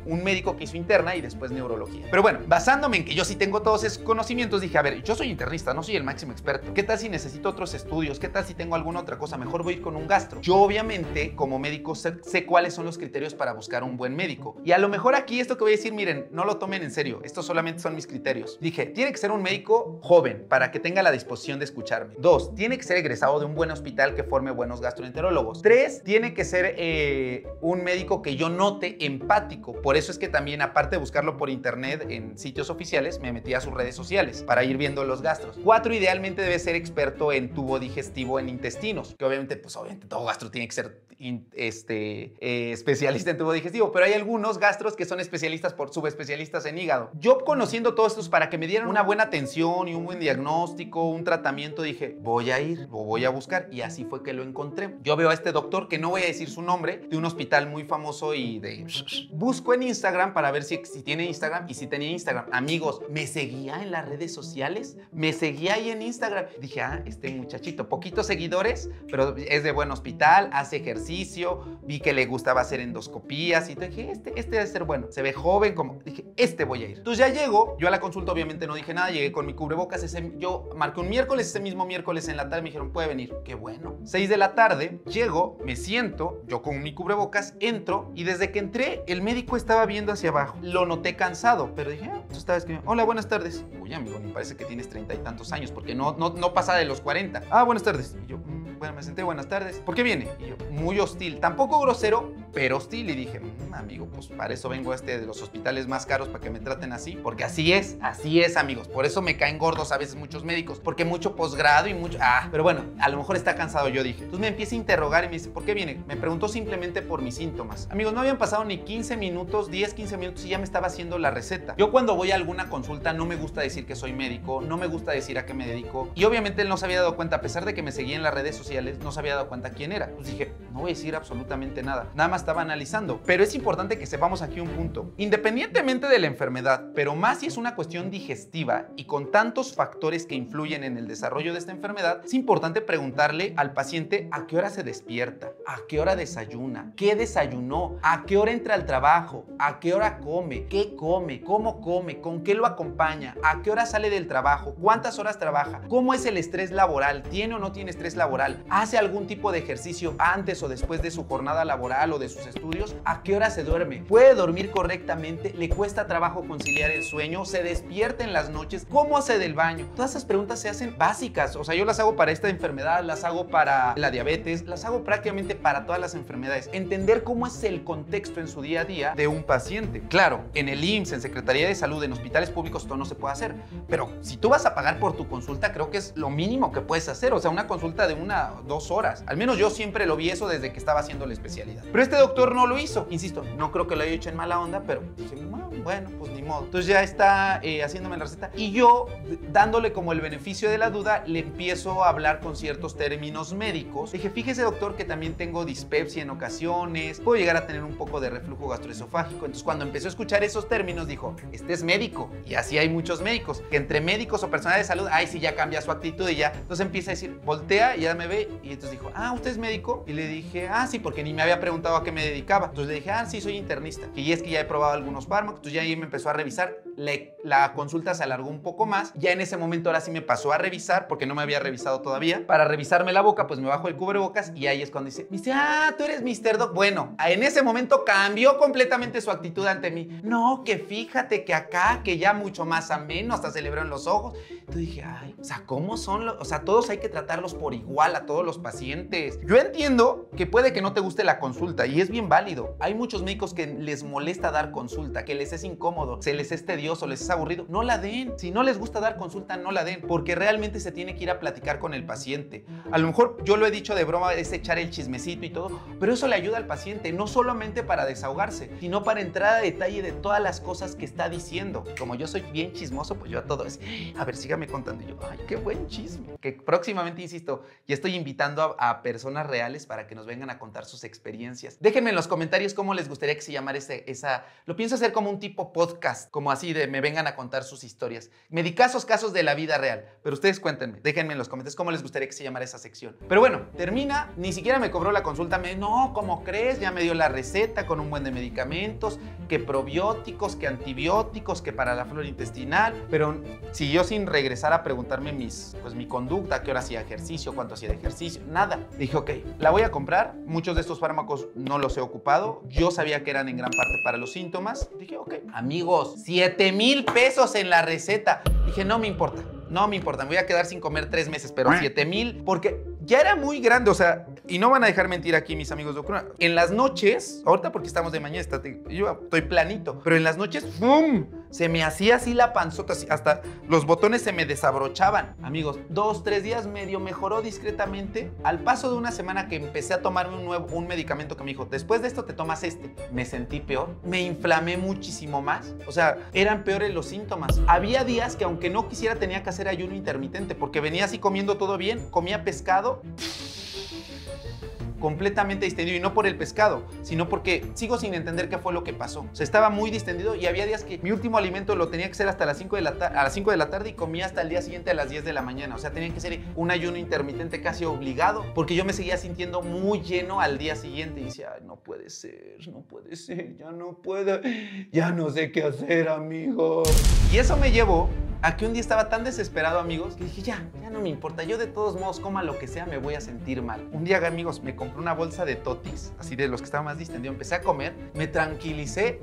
un médico que hizo interna y después neurología. Pero bueno, basándome en que yo sí tengo todos esos conocimientos, dije, a ver, yo soy internista, no soy el máximo experto. ¿Qué tal si necesito otros estudios? ¿Qué tal si tengo alguna otra cosa? Mejor voy a ir con un gastro. Yo obviamente, como médico, sé cuáles son los criterios para buscar un buen médico. Y a lo mejor aquí esto que voy a decir, miren, no lo tomen en serio. Estos solamente son mis criterios. Dije, tiene que ser un médico joven para que tenga la disposición de escucharme. 2, tiene que ser egresado de un buen hospital que forme buenos gastroenterólogos. 3, tiene que ser un médico que yo note empático. Por eso es que también, aparte de buscarlo por internet en sitios oficiales, me metí a sus redes sociales para ir viendo los gastros. 4, idealmente debe ser experto en tubo digestivo, en intestinos, que obviamente todo gastro tiene que ser especialista en tubo digestivo, pero hay algunos gastros que son subespecialistas en hígado. Yo, conociendo todos estos para que me dieran una buena atención y un buen diagnóstico, un tratamiento, dije, voy a ir, lo voy a buscar, y así fue que lo encontré. Yo veo a este doctor, que no voy a decir su nombre, de un hospital muy famoso y busco en Instagram para ver si tiene Instagram, y si tenía Instagram. Amigos, me seguía en las redes sociales, me seguía ahí en Instagram. Dije, este muchachito, poquitos seguidores, pero es de buen hospital, hace ejercicio, vi que le gustaba hacer endoscopías y dije, este debe ser bueno, se ve joven, dije, voy a ir. Entonces ya llego, yo a la consulta obviamente no dije nada, llegué con mi cubrebocas, yo marqué un miércoles, ese mismo miércoles en la tarde me dijeron, puede venir. Qué bueno. 6 de la tarde, llego, me siento, yo con mi cubrebocas, entro, y desde que entré, el médico estaba viendo hacia abajo. Lo noté cansado, pero dije, tú estabas escribiendo, hola, buenas tardes. Uy, amigo, me parece que tienes 30 y tantos años, porque no pasa de los 40. Buenas tardes. Y yo, bueno, me senté, buenas tardes. ¿Por qué viene? Y yo, muy hostil, tampoco grosero, pero hostil. Y dije, amigo, pues para eso vengo a de los hospitales más caros, para que me traten así. Porque así es, amigos. Por eso me caen gordos a veces muchos médicos, porque mucho posgrado y mucho... pero bueno, a lo mejor está cansado, yo dije. Entonces me empieza a interrogar y me dice, ¿por qué viene? Me preguntó simplemente por mis síntomas. Amigos, no habían pasado ni 15 minutos, 10, 15 minutos y ya me estaba haciendo la receta. Yo cuando voy a alguna consulta no me gusta decir que soy médico, no me gusta decir a qué me dedico. Y obviamente él no se había dado cuenta, a pesar de que me seguía en las redes sociales, no se había dado cuenta quién era. Pues dije, no voy a decir absolutamente nada. Nada más estaba analizando. Pero es importante que sepamos aquí un punto. Independientemente de la enfermedad, pero más si es una cuestión digestiva y con tantos factores que influyen en el desarrollo de esta enfermedad, es importante preguntarle al paciente a qué hora se despierta, a qué hora desayuna, qué desayunó, a qué hora entra al trabajo, a qué hora come, qué come, cómo come, con qué lo acompaña, a qué hora sale del trabajo, cuántas horas trabaja, cómo es el estrés laboral, tiene o no tiene estrés laboral, hace algún tipo de ejercicio antes o después de su jornada laboral o de sus estudios, a qué hora se duerme, puede dormir correctamente, le cuesta trabajo conciliar el sueño, se despierta en las noches, cómo hace del baño. Todas esas preguntas se hacen básicas, o sea, yo las hago para esta enfermedad, las hago para la diabetes, las hago prácticamente para todas las enfermedades. Entender cómo es el contexto en su día a día de un paciente. Claro, en el IMSS, en Secretaría de Salud, en hospitales públicos, esto no se puede hacer, pero si tú vas a pagar por tu consulta, creo que es lo mínimo que puedes hacer, o sea, una consulta de 1 o 2 horas. Al menos yo siempre lo vi eso desde que estaba haciendo la especialidad. Pero este doctor no lo hizo, insisto, no creo que lo haya hecho en mala onda, pero dije, bueno, pues ni modo. Entonces ya está haciéndome la receta y yo, dándole como el beneficio de la duda, le empiezo a hablar con ciertos términos médicos. Dije, fíjese doctor que también tengo dispepsia en ocasiones, puedo llegar a tener un poco de reflujo gastroesofágico. Entonces cuando empezó a escuchar esos términos dijo, este es médico. Y así hay muchos médicos, que entre médicos o personal de salud, sí ya cambia su actitud y ya. Entonces empieza a decir, voltea y ya me ve y entonces dijo, ¿usted es médico? Y le dije, sí, porque ni me había preguntado a qué me dedicaba. Entonces le dije, sí, soy internista. Y es que ya he probado algunos fármacos. Entonces ya ahí me empezó a revisar. La consulta se alargó un poco más. Ya en ese momento ahora sí me pasó a revisar, porque no me había revisado todavía. Para revisarme la boca, pues me bajo el cubrebocas y ahí es cuando me dice, tú eres Mr. Doc. Bueno, en ese momento cambió completamente su actitud ante mí. No, que fíjate que acá, que ya mucho más ameno, hasta se le abrieron los ojos. Entonces dije, o sea, ¿cómo son? O sea, todos hay que tratarlos por igual a todos los pacientes. Yo entiendo que puede que no te guste la consulta y es bien válido. Hay muchos médicos que les molesta dar consulta, que les es incómodo, se les es tedioso, les es aburrido. No la den. Si no les gusta dar consulta, no la den, porque realmente se tiene que ir a platicar con el paciente. A lo mejor yo lo he dicho de broma, es echar el chismecito y todo, pero eso le ayuda al paciente, no solamente para desahogarse, sino para entrar a detalle de todas las cosas que está diciendo. Como yo soy bien chismoso, pues yo a todo es, a ver, sígame contando. Y yo, qué buen chisme. Que próximamente, insisto, ya estoy invitando a personas reales para que nos vengan a contar sus experiencias. Déjenme en los comentarios cómo les gustaría que se llamara lo pienso hacer como un tipo podcast, como así de me vengan a contar sus historias. Medicazos, casos de la vida real. Pero ustedes cuéntenme, déjenme en los comentarios cómo les gustaría que se llamara esa sección. Pero bueno, termina, ni siquiera me cobró la consulta. No, ¿cómo crees? Ya me dio la receta con un buen de medicamentos, que probióticos, que antibióticos, que para la flora intestinal. Pero siguió sin regresar a preguntarme mi conducta, qué hora hacía ejercicio, cuánto hacía de ejercicio, nada. Dije, ok, la voy a comprar. Muchos de estos fármacos no los he ocupado. Yo sabía que eran en gran parte para los síntomas. Dije, ok, amigos, 7,000 pesos en la receta. Dije, no me importa, me voy a quedar sin comer 3 meses, pero 7,000, porque ya era muy grande, o sea, y no van a dejar mentir aquí mis amigos de Ocuna. En las noches, ahorita porque estamos de mañana, yo estoy planito, pero en las noches, ¡pum!, se me hacía así la panzota, así, hasta los botones se me desabrochaban. Amigos, 2, 3 días medio mejoró discretamente. Al paso de una semana que empecé a tomarme un medicamento que me dijo, después de esto te tomas me sentí peor, me inflamé muchísimo más, o sea, eran peores los síntomas. Había días que aunque no quisiera tenía que hacer ayuno intermitente porque venía así comiendo todo bien, comía pescado completamente distendido, y no por el pescado, sino porque sigo sin entender qué fue lo que pasó. O sea, estaba muy distendido y había días que mi último alimento lo tenía que hacer hasta las 5 de la tarde y comía hasta el día siguiente a las 10 de la mañana. O sea, tenía que ser un ayuno intermitente casi obligado, porque yo me seguía sintiendo muy lleno al día siguiente y decía, no puede ser, ya no puedo, ya no sé qué hacer, amigo. Y eso me llevó a que un día estaba tan desesperado, amigos, que dije, ya no me importa, yo de todos modos, coma lo que sea, me voy a sentir mal. Un día, amigos, me compré una bolsa de totis, así de los que estaba más distendido, empecé a comer, me tranquilicé.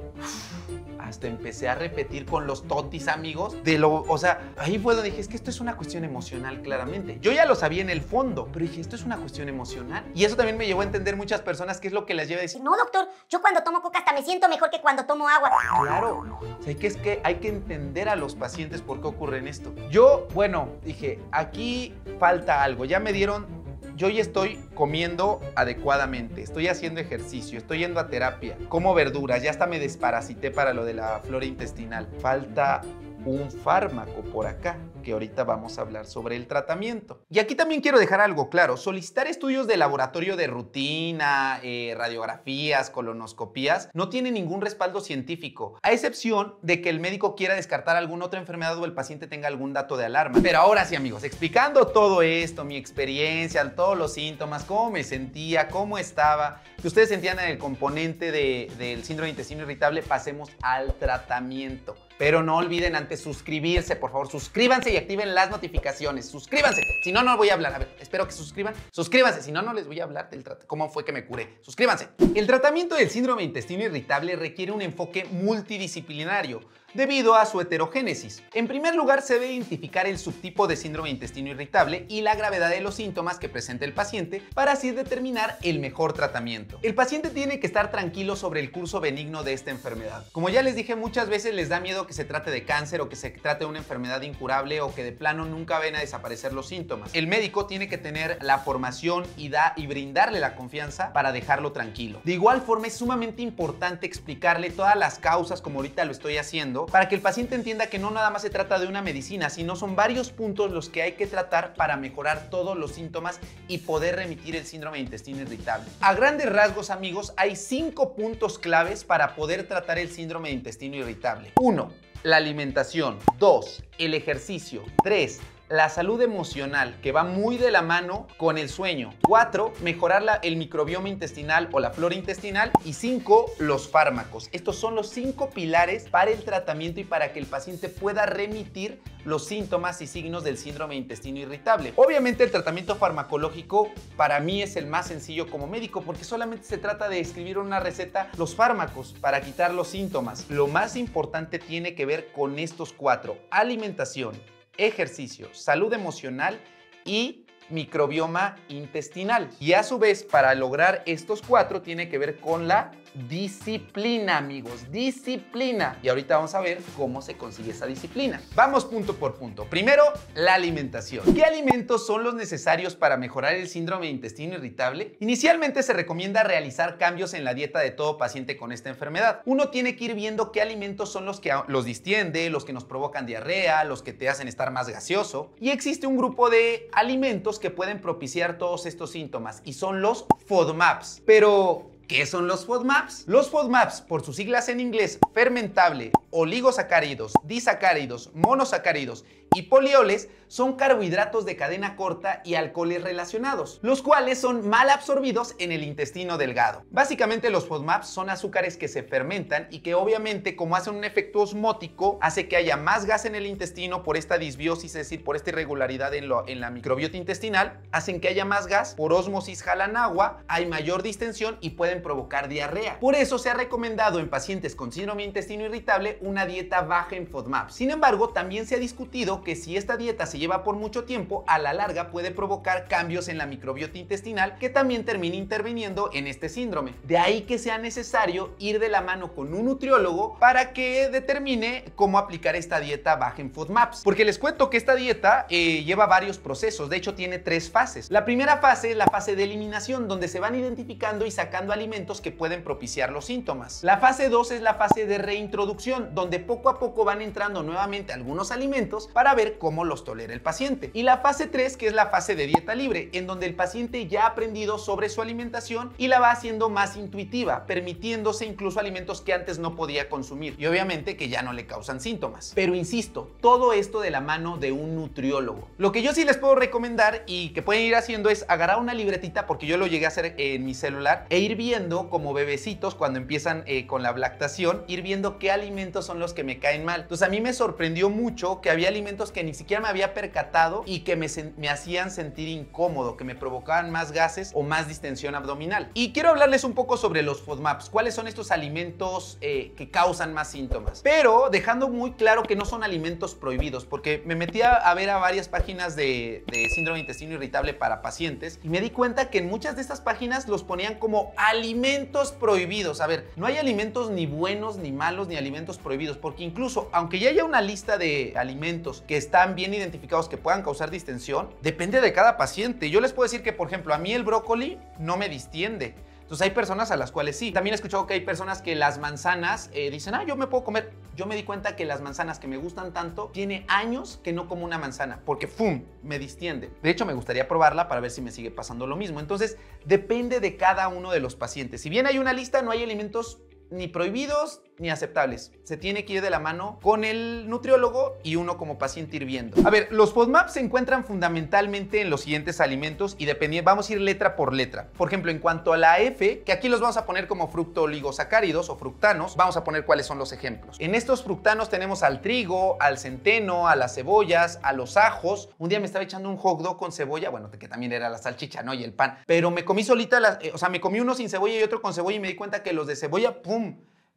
hasta empecé a repetir con los totis, amigos, o sea, ahí fue donde dije, es que esto es una cuestión emocional, claramente. Yo ya lo sabía en el fondo, pero dije, esto es una cuestión emocional. Y eso también me llevó a entender muchas personas qué es lo que les lleva a decir,
No, doctor, yo cuando tomo coca hasta me siento mejor que cuando tomo agua.
claro, o sea, es que hay que entender a los pacientes por qué ocurre esto. Yo, bueno, dije, aquí falta algo, ya me dieron. Yo ya estoy comiendo adecuadamente, estoy haciendo ejercicio, estoy yendo a terapia, como verduras, ya hasta me desparasité para lo de la flora intestinal. Falta un fármaco por acá, que ahorita vamos a hablar sobre el tratamiento. Y aquí también quiero dejar algo claro, solicitar estudios de laboratorio de rutina, radiografías, colonoscopías, no tiene ningún respaldo científico, a excepción de que el médico quiera descartar alguna otra enfermedad o el paciente tenga algún dato de alarma. Pero ahora sí, amigos, explicando todo esto, mi experiencia, todos los síntomas, cómo me sentía, cómo estaba, que ustedes sentían en el componente del síndrome de intestino irritable, pasemos al tratamiento. Pero no olviden antes suscribirse, por favor, suscríbanse y activen las notificaciones. Suscríbanse, si no, no voy a hablar. A ver, espero que se suscriban. Suscríbanse, si no, no les voy a hablar del cómo fue que me curé. Suscríbanse. El tratamiento del síndrome de intestino irritable requiere un enfoque multidisciplinario debido a su heterogénesis. En primer lugar, se debe identificar el subtipo de síndrome de intestino irritable y la gravedad de los síntomas que presenta el paciente para así determinar el mejor tratamiento. El paciente tiene que estar tranquilo sobre el curso benigno de esta enfermedad. Como ya les dije, muchas veces les da miedo que se trate de cáncer o que se trate de una enfermedad incurable o que de plano nunca ven a desaparecer los síntomas. El médico tiene que tener la formación y brindarle la confianza para dejarlo tranquilo. De igual forma, es sumamente importante explicarle todas las causas, como ahorita lo estoy haciendo, para que el paciente entienda que no nada más se trata de una medicina, sino son varios puntos los que hay que tratar para mejorar todos los síntomas y poder remitir el síndrome de intestino irritable. A grandes rasgos, amigos, hay 5 puntos claves para poder tratar el síndrome de intestino irritable. 1. La alimentación. 2. El ejercicio. 3. La salud emocional, que va muy de la mano con el sueño. 4. Mejorar el microbioma intestinal o la flora intestinal. Y 5. Los fármacos. Estos son los 5 pilares para el tratamiento y para que el paciente pueda remitir los síntomas y signos del síndrome de intestino irritable. Obviamente el tratamiento farmacológico para mí es el más sencillo como médico porque solamente se trata de escribir una receta los fármacos para quitar los síntomas. Lo más importante tiene que ver con estos 4: alimentación, ejercicio, salud emocional y microbioma intestinal. Y a su vez, para lograr estos 4 tiene que ver con la disciplina, amigos, disciplina. Y ahorita vamos a ver cómo se consigue esa disciplina. Vamos punto por punto. Primero, la alimentación. ¿Qué alimentos son los necesarios para mejorar el síndrome de intestino irritable? Inicialmente se recomienda realizar cambios en la dieta de todo paciente con esta enfermedad. Uno tiene que ir viendo qué alimentos son los que los distiende, los que nos provocan diarrea, los que te hacen estar más gaseoso. Y existe un grupo de alimentos que pueden propiciar todos estos síntomas y son los FODMAPs. Pero ¿qué son los FODMAPs? Los FODMAPs, por sus siglas en inglés, fermentable, oligosacáridos, disacáridos, monosacáridos y polioles, son carbohidratos de cadena corta y alcoholes relacionados, los cuales son mal absorbidos en el intestino delgado. Básicamente los FODMAPs son azúcares que se fermentan y que obviamente, como hacen un efecto osmótico, hace que haya más gas en el intestino por esta disbiosis, es decir, por esta irregularidad en la microbiota intestinal, hacen que haya más gas, por ósmosis jalan agua, hay mayor distensión y pueden provocar diarrea. Por eso se ha recomendado en pacientes con síndrome de intestino irritable una dieta baja en FODMAPs. Sin embargo, también se ha discutido que si esta dieta se lleva por mucho tiempo, a la larga puede provocar cambios en la microbiota intestinal que también termina interviniendo en este síndrome. De ahí que sea necesario ir de la mano con un nutriólogo para que determine cómo aplicar esta dieta baja en FODMAPs. Porque les cuento que esta dieta lleva varios procesos, de hecho tiene 3 fases. La primera fase es la fase de eliminación, donde se van identificando y sacando alimentos que pueden propiciar los síntomas. La fase 2 es la fase de reintroducción, donde poco a poco van entrando nuevamente algunos alimentos para ver cómo los tolera el paciente. Y la fase 3, que es la fase de dieta libre, en donde el paciente ya ha aprendido sobre su alimentación y la va haciendo más intuitiva, permitiéndose incluso alimentos que antes no podía consumir y obviamente que ya no le causan síntomas. Pero insisto, todo esto de la mano de un nutriólogo. Lo que yo sí les puedo recomendar y que pueden ir haciendo es agarrar una libretita, porque yo lo llegué a hacer en mi celular, e ir viendo como bebecitos cuando empiezan con la lactación, ir viendo qué alimentos son los que me caen mal. Entonces a mí me sorprendió mucho que había alimentos alimentos que ni siquiera me había percatado y que me hacían sentir incómodo, que me provocaban más gases o más distensión abdominal. Y quiero hablarles un poco sobre los FODMAPs, cuáles son estos alimentos que causan más síntomas, pero dejando muy claro que no son alimentos prohibidos, porque me metí a ver a varias páginas de síndrome de intestino irritable para pacientes y me di cuenta que en muchas de estas páginas los ponían como alimentos prohibidos. A ver, no hay alimentos ni buenos ni malos ni alimentos prohibidos, porque incluso aunque ya haya una lista de alimentos que están bien identificados que puedan causar distensión, depende de cada paciente. Yo les puedo decir que, por ejemplo, a mí el brócoli no me distiende. Entonces hay personas a las cuales sí. También he escuchado que hay personas que las manzanas dicen, yo me puedo comer. Yo me di cuenta que las manzanas que me gustan tanto, tiene años que no como una manzana, porque ¡fum!, me distiende. De hecho, me gustaría probarla para ver si me sigue pasando lo mismo. Entonces, depende de cada uno de los pacientes. Si bien hay una lista, no hay alimentos ni prohibidos ni aceptables. Se tiene que ir de la mano con el nutriólogo y uno como paciente ir viendo. A ver, los FODMAPs se encuentran fundamentalmente en los siguientes alimentos y vamos a ir letra por letra. Por ejemplo, en cuanto a la F, que aquí los vamos a poner como fructooligosacáridos o fructanos, vamos a poner cuáles son los ejemplos. En estos fructanos tenemos al trigo, al centeno, a las cebollas, a los ajos. Un día me estaba echando un hot dog con cebolla, bueno, que también era la salchicha, ¿no? Y el pan. Pero me comí solita, me comí uno sin cebolla y otro con cebolla y me di cuenta que los de cebolla, ¡pum!,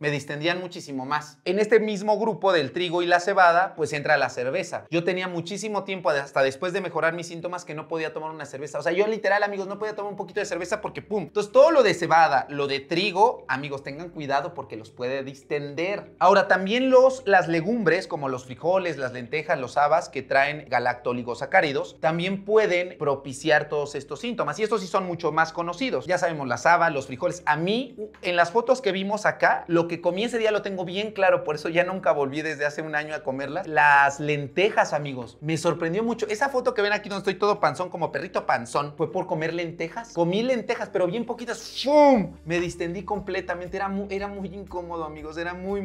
me distendían muchísimo más. En este mismo grupo del trigo y la cebada, pues entra la cerveza. Yo tenía muchísimo tiempo, hasta después de mejorar mis síntomas, que no podía tomar una cerveza. O sea, yo literal, amigos, no podía tomar un poquito de cerveza porque ¡pum! Entonces, todo lo de cebada, lo de trigo, amigos, tengan cuidado porque los puede distender. Ahora, también las legumbres, como los frijoles, las lentejas, los habas, que traen galactoligosacáridos, también pueden propiciar todos estos síntomas. Y estos sí son mucho más conocidos. Ya sabemos, las habas, los frijoles. A mí, en las fotos que vimos acá, lo que comí ese día lo tengo bien claro, por eso ya nunca volví desde hace un año a comerlas. Las lentejas, amigos, me sorprendió mucho. Esa foto que ven aquí donde estoy todo panzón, como perrito panzón, fue por comer lentejas. Comí lentejas, pero bien poquitas. ¡Fum! Me distendí completamente. Era muy incómodo, amigos. Era muy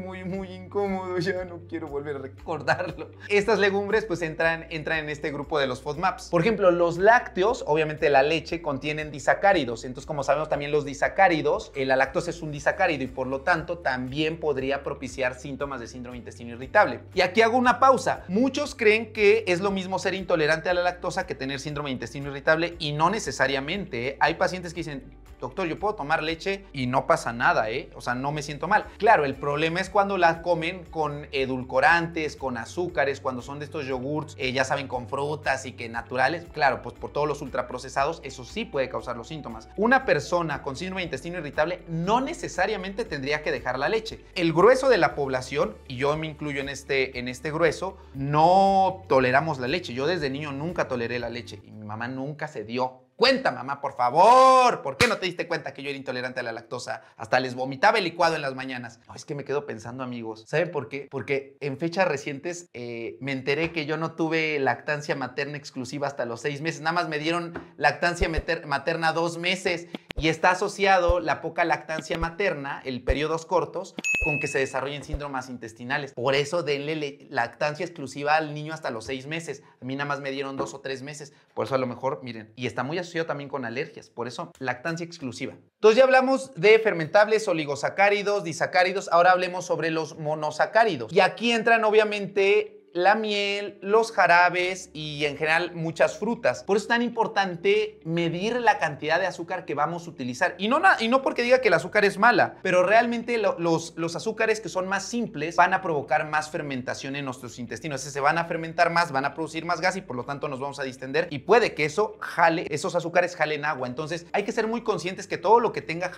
incómodo. Ya no quiero volver a recordarlo. Estas legumbres, pues, entran en este grupo de los FODMAPs. Por ejemplo, los lácteos, obviamente la leche, contienen disacáridos. Entonces, como sabemos, también los disacáridos, la lactosa es un disacárido y por lo tanto también podría propiciar síntomas de síndrome de intestino irritable. Y aquí hago una pausa. Muchos creen que es lo mismo ser intolerante a la lactosa que tener síndrome de intestino irritable y no necesariamente. Hay pacientes que dicen, doctor, yo puedo tomar leche y no pasa nada, o sea, no me siento mal. Claro, el problema es cuando la comen con edulcorantes, con azúcares, cuando son de estos yogurts, ya saben, con frutas y que naturales. Claro, pues por todos los ultraprocesados, eso sí puede causar los síntomas. Una persona con síndrome de intestino irritable no necesariamente tendría que dejar la leche. El grueso de la población, y yo me incluyo en este grueso, no toleramos la leche. Yo desde niño nunca toleré la leche y mi mamá nunca se dio cuenta, mamá, por favor. ¿Por qué no te diste cuenta que yo era intolerante a la lactosa? Hasta les vomitaba el licuado en las mañanas. No, es que me quedo pensando, amigos. ¿Saben por qué? Porque en fechas recientes me enteré que yo no tuve lactancia materna exclusiva hasta los 6 meses. Nada más me dieron lactancia materna 2 meses. Y está asociado la poca lactancia materna, el periodos cortos, con que se desarrollen síndromes intestinales. Por eso denle lactancia exclusiva al niño hasta los 6 meses. A mí nada más me dieron 2 o 3 meses. Por eso a lo mejor, miren, y está muy asociado también con alergias. Por eso, lactancia exclusiva. Entonces ya hablamos de fermentables, oligosacáridos, disacáridos. Ahora hablemos sobre los monosacáridos. Y aquí entran obviamente la miel, los jarabes y en general muchas frutas. Por eso es tan importante medir la cantidad de azúcar que vamos a utilizar. Y no porque diga que el azúcar es mala, pero realmente los azúcares que son más simples van a provocar más fermentación en nuestros intestinos. Se van a fermentar más, van a producir más gas y por lo tanto nos vamos a distender y puede que esos azúcares jalen agua. Entonces hay que ser muy conscientes que todo lo que tenga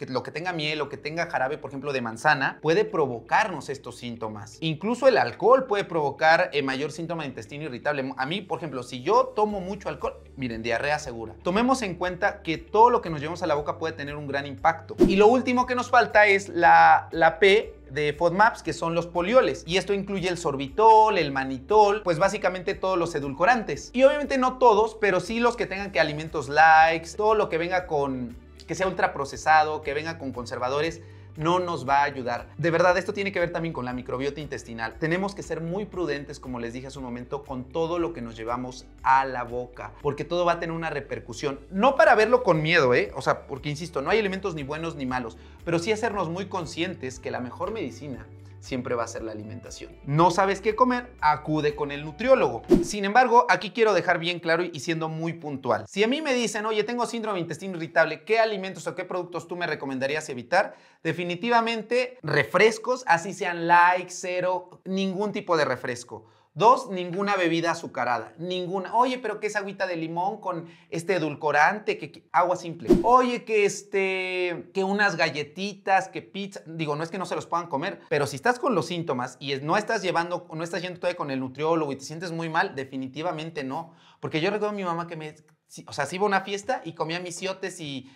lo que tenga miel o que tenga jarabe, por ejemplo, de manzana, puede provocarnos estos síntomas. Incluso el alcohol puede provocar mayor síntoma de intestino irritable. A mí, por ejemplo, si yo tomo mucho alcohol, miren, diarrea segura. Tomemos en cuenta que todo lo que nos llevamos a la boca puede tener un gran impacto. Y lo último que nos falta es la P de FODMAPs, que son los polioles. Y esto incluye el sorbitol, el manitol, pues básicamente todos los edulcorantes. Y obviamente no todos, pero sí los que tengan que alimentos likes, todo lo que venga que sea ultraprocesado, que venga con conservadores, no nos va a ayudar. De verdad, esto tiene que ver también con la microbiota intestinal. Tenemos que ser muy prudentes, como les dije hace un momento, con todo lo que nos llevamos a la boca, porque todo va a tener una repercusión. No para verlo con miedo, o sea, porque insisto, no hay alimentos ni buenos ni malos, pero sí hacernos muy conscientes que la mejor medicina siempre va a ser la alimentación. ¿No sabes qué comer? Acude con el nutriólogo. Sin embargo, aquí quiero dejar bien claro y siendo muy puntual. Si a mí me dicen, oye, tengo síndrome de intestino irritable, ¿qué alimentos o qué productos tú me recomendarías evitar? Definitivamente refrescos, así sean light, cero, ningún tipo de refresco. 2, ninguna bebida azucarada, ninguna. Oye, pero ¿qué es agüita de limón con este edulcorante? Agua simple. Oye, que unas galletitas, que pizza. Digo, no es que no se los puedan comer, pero si estás con los síntomas y no estás yendo todavía con el nutriólogo y te sientes muy mal, definitivamente no. Porque yo recuerdo a mi mamá que sí iba a una fiesta y comía misiotes y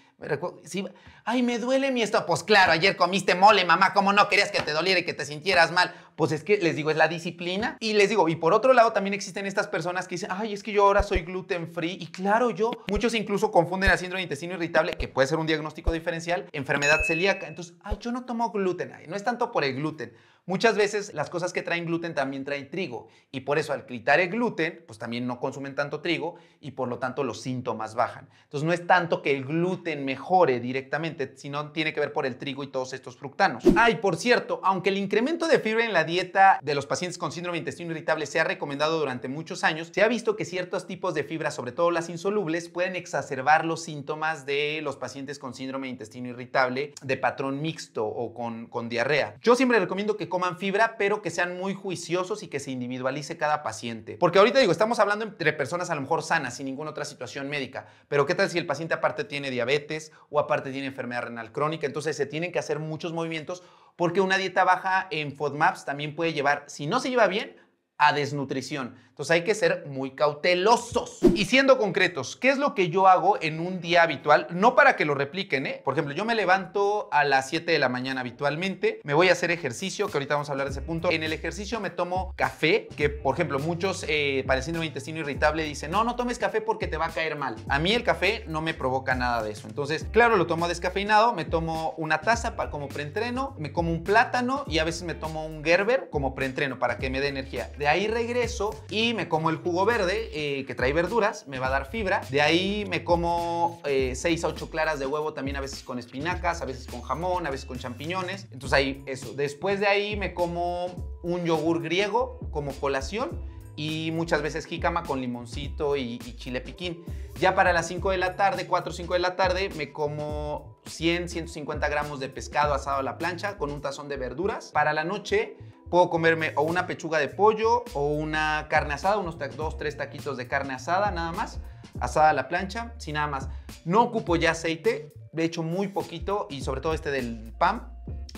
ay, me duele mi estómago. Pues claro, ayer comiste mole, mamá, ¿cómo no querías que te doliera y que te sintieras mal? Pues es que, les digo, es la disciplina. Y les digo, y por otro lado también existen estas personas que dicen, ay, es que yo ahora soy gluten free. Y claro, muchos incluso confunden el síndrome de intestino irritable, que puede ser un diagnóstico diferencial, enfermedad celíaca. Entonces, ay, yo no tomo gluten. Ay, no es tanto por el gluten. Muchas veces las cosas que traen gluten también traen trigo y por eso al quitar el gluten, pues también no consumen tanto trigo y por lo tanto los síntomas bajan. Entonces no es tanto que el gluten mejore directamente, sino tiene que ver por el trigo y todos estos fructanos. Ay, por cierto, aunque el incremento de fibra en la dieta de los pacientes con síndrome de intestino irritable se ha recomendado durante muchos años, se ha visto que ciertos tipos de fibra, sobre todo las insolubles, pueden exacerbar los síntomas de los pacientes con síndrome de intestino irritable de patrón mixto o con diarrea. Yo siempre recomiendo que coman fibra, pero que sean muy juiciosos y que se individualice cada paciente. Porque ahorita digo, estamos hablando entre personas a lo mejor sanas, sin ninguna otra situación médica, pero ¿qué tal si el paciente aparte tiene diabetes o aparte tiene enfermedad renal crónica? Entonces se tienen que hacer muchos movimientos porque una dieta baja en FODMAPs también puede llevar, si no se lleva bien, a desnutrición. Entonces hay que ser muy cautelosos. Y siendo concretos, ¿qué es lo que yo hago en un día habitual? No para que lo repliquen, ¿eh? Por ejemplo, yo me levanto a las 7 de la mañana habitualmente, me voy a hacer ejercicio, que ahorita vamos a hablar de ese punto. En el ejercicio me tomo café, que por ejemplo muchos para el síndrome de intestino irritable dicen, no tomes café porque te va a caer mal. A mí el café no me provoca nada de eso. Entonces, claro, lo tomo descafeinado, me tomo una taza como preentreno, me como un plátano y a veces me tomo un Gerber como preentreno para que me dé energía. De ahí regreso y me como el jugo verde que trae verduras, me va a dar fibra. De ahí me como 6 a 8 claras de huevo, también a veces con espinacas, a veces con jamón, a veces con champiñones. Entonces ahí eso. Después de ahí me como un yogur griego como colación y muchas veces jícama con limoncito y chile piquín. Ya para las 5 de la tarde, 4 o 5 de la tarde, me como 150 gramos de pescado asado a la plancha con un tazón de verduras. Para la noche puedo comerme o una pechuga de pollo o una carne asada, unos 2, 3 taquitos de carne asada nada más, asada a la plancha, sin nada más. No ocupo ya aceite, de hecho muy poquito y sobre todo del pan.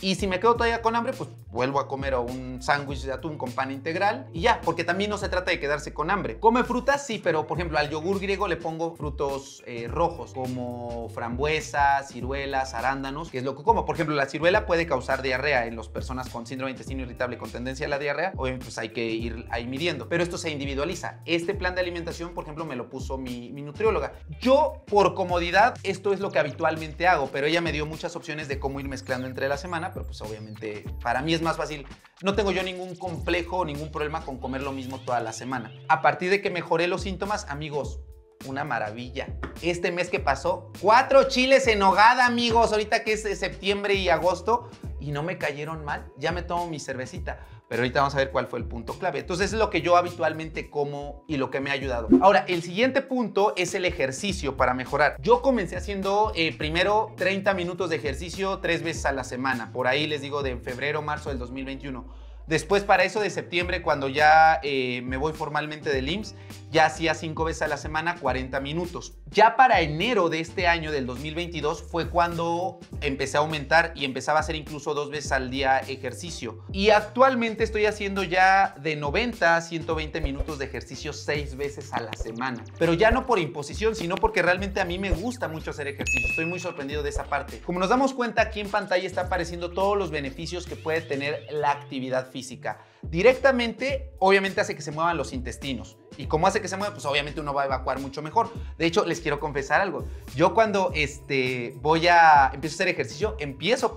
Y si me quedo todavía con hambre, pues vuelvo a comer un sándwich de atún con pan integral y ya, porque también no se trata de quedarse con hambre. ¿Come frutas? Sí, pero por ejemplo al yogur griego le pongo frutos rojos como frambuesas, ciruelas, arándanos, que es lo que como. Por ejemplo, la ciruela puede causar diarrea en las personas con síndrome de intestino irritable con tendencia a la diarrea. Obviamente pues hay que ir ahí midiendo, pero esto se individualiza. Este plan de alimentación, por ejemplo, me lo puso mi nutrióloga. Yo, por comodidad, esto es lo que habitualmente hago, pero ella me dio muchas opciones de cómo ir mezclando entre la semana, pero pues obviamente para mí es más fácil. No tengo yo ningún complejo, ningún problema con comer lo mismo toda la semana. A partir de que mejoré los síntomas, amigos, una maravilla. Este mes que pasó, 4 chiles en nogada, amigos, ahorita que es septiembre y agosto, y no me cayeron mal. Ya me tomo mi cervecita. Pero ahorita vamos a ver cuál fue el punto clave. Entonces es lo que yo habitualmente como y lo que me ha ayudado. Ahora, el siguiente punto es el ejercicio para mejorar. Yo comencé haciendo primero 30 minutos de ejercicio 3 veces a la semana. Por ahí les digo de febrero, marzo del 2021. Después para eso de septiembre, cuando ya me voy formalmente del IMSS, ya hacía 5 veces a la semana, 40 minutos. Ya para enero de este año, del 2022, fue cuando empecé a aumentar y empezaba a hacer incluso 2 veces al día ejercicio. Y actualmente estoy haciendo ya de 90 a 120 minutos de ejercicio 6 veces a la semana. Pero ya no por imposición, sino porque realmente a mí me gusta mucho hacer ejercicio. Estoy muy sorprendido de esa parte. Como nos damos cuenta, aquí en pantalla está apareciendo todos los beneficios que puede tener la actividad física. Directamente, obviamente hace que se muevan los intestinos. Y como hace que se mueva, pues obviamente uno va a evacuar mucho mejor. De hecho, les quiero confesar algo. Yo cuando empiezo a hacer ejercicio, empiezo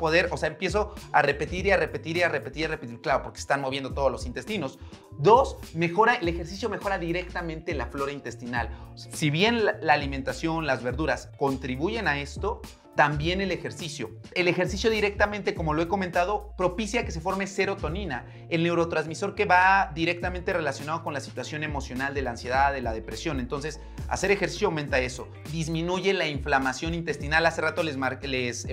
a repetir y a repetir y a repetir y a repetir. Claro, porque están moviendo todos los intestinos. 2, el ejercicio mejora directamente la flora intestinal. Si bien la alimentación, las verduras contribuyen a esto, también el ejercicio. El ejercicio directamente, como lo he comentado, propicia que se forme serotonina, el neurotransmisor que va directamente relacionado con la situación emocional de la ansiedad, de la depresión. Entonces, hacer ejercicio aumenta eso. Disminuye la inflamación intestinal. Hace rato les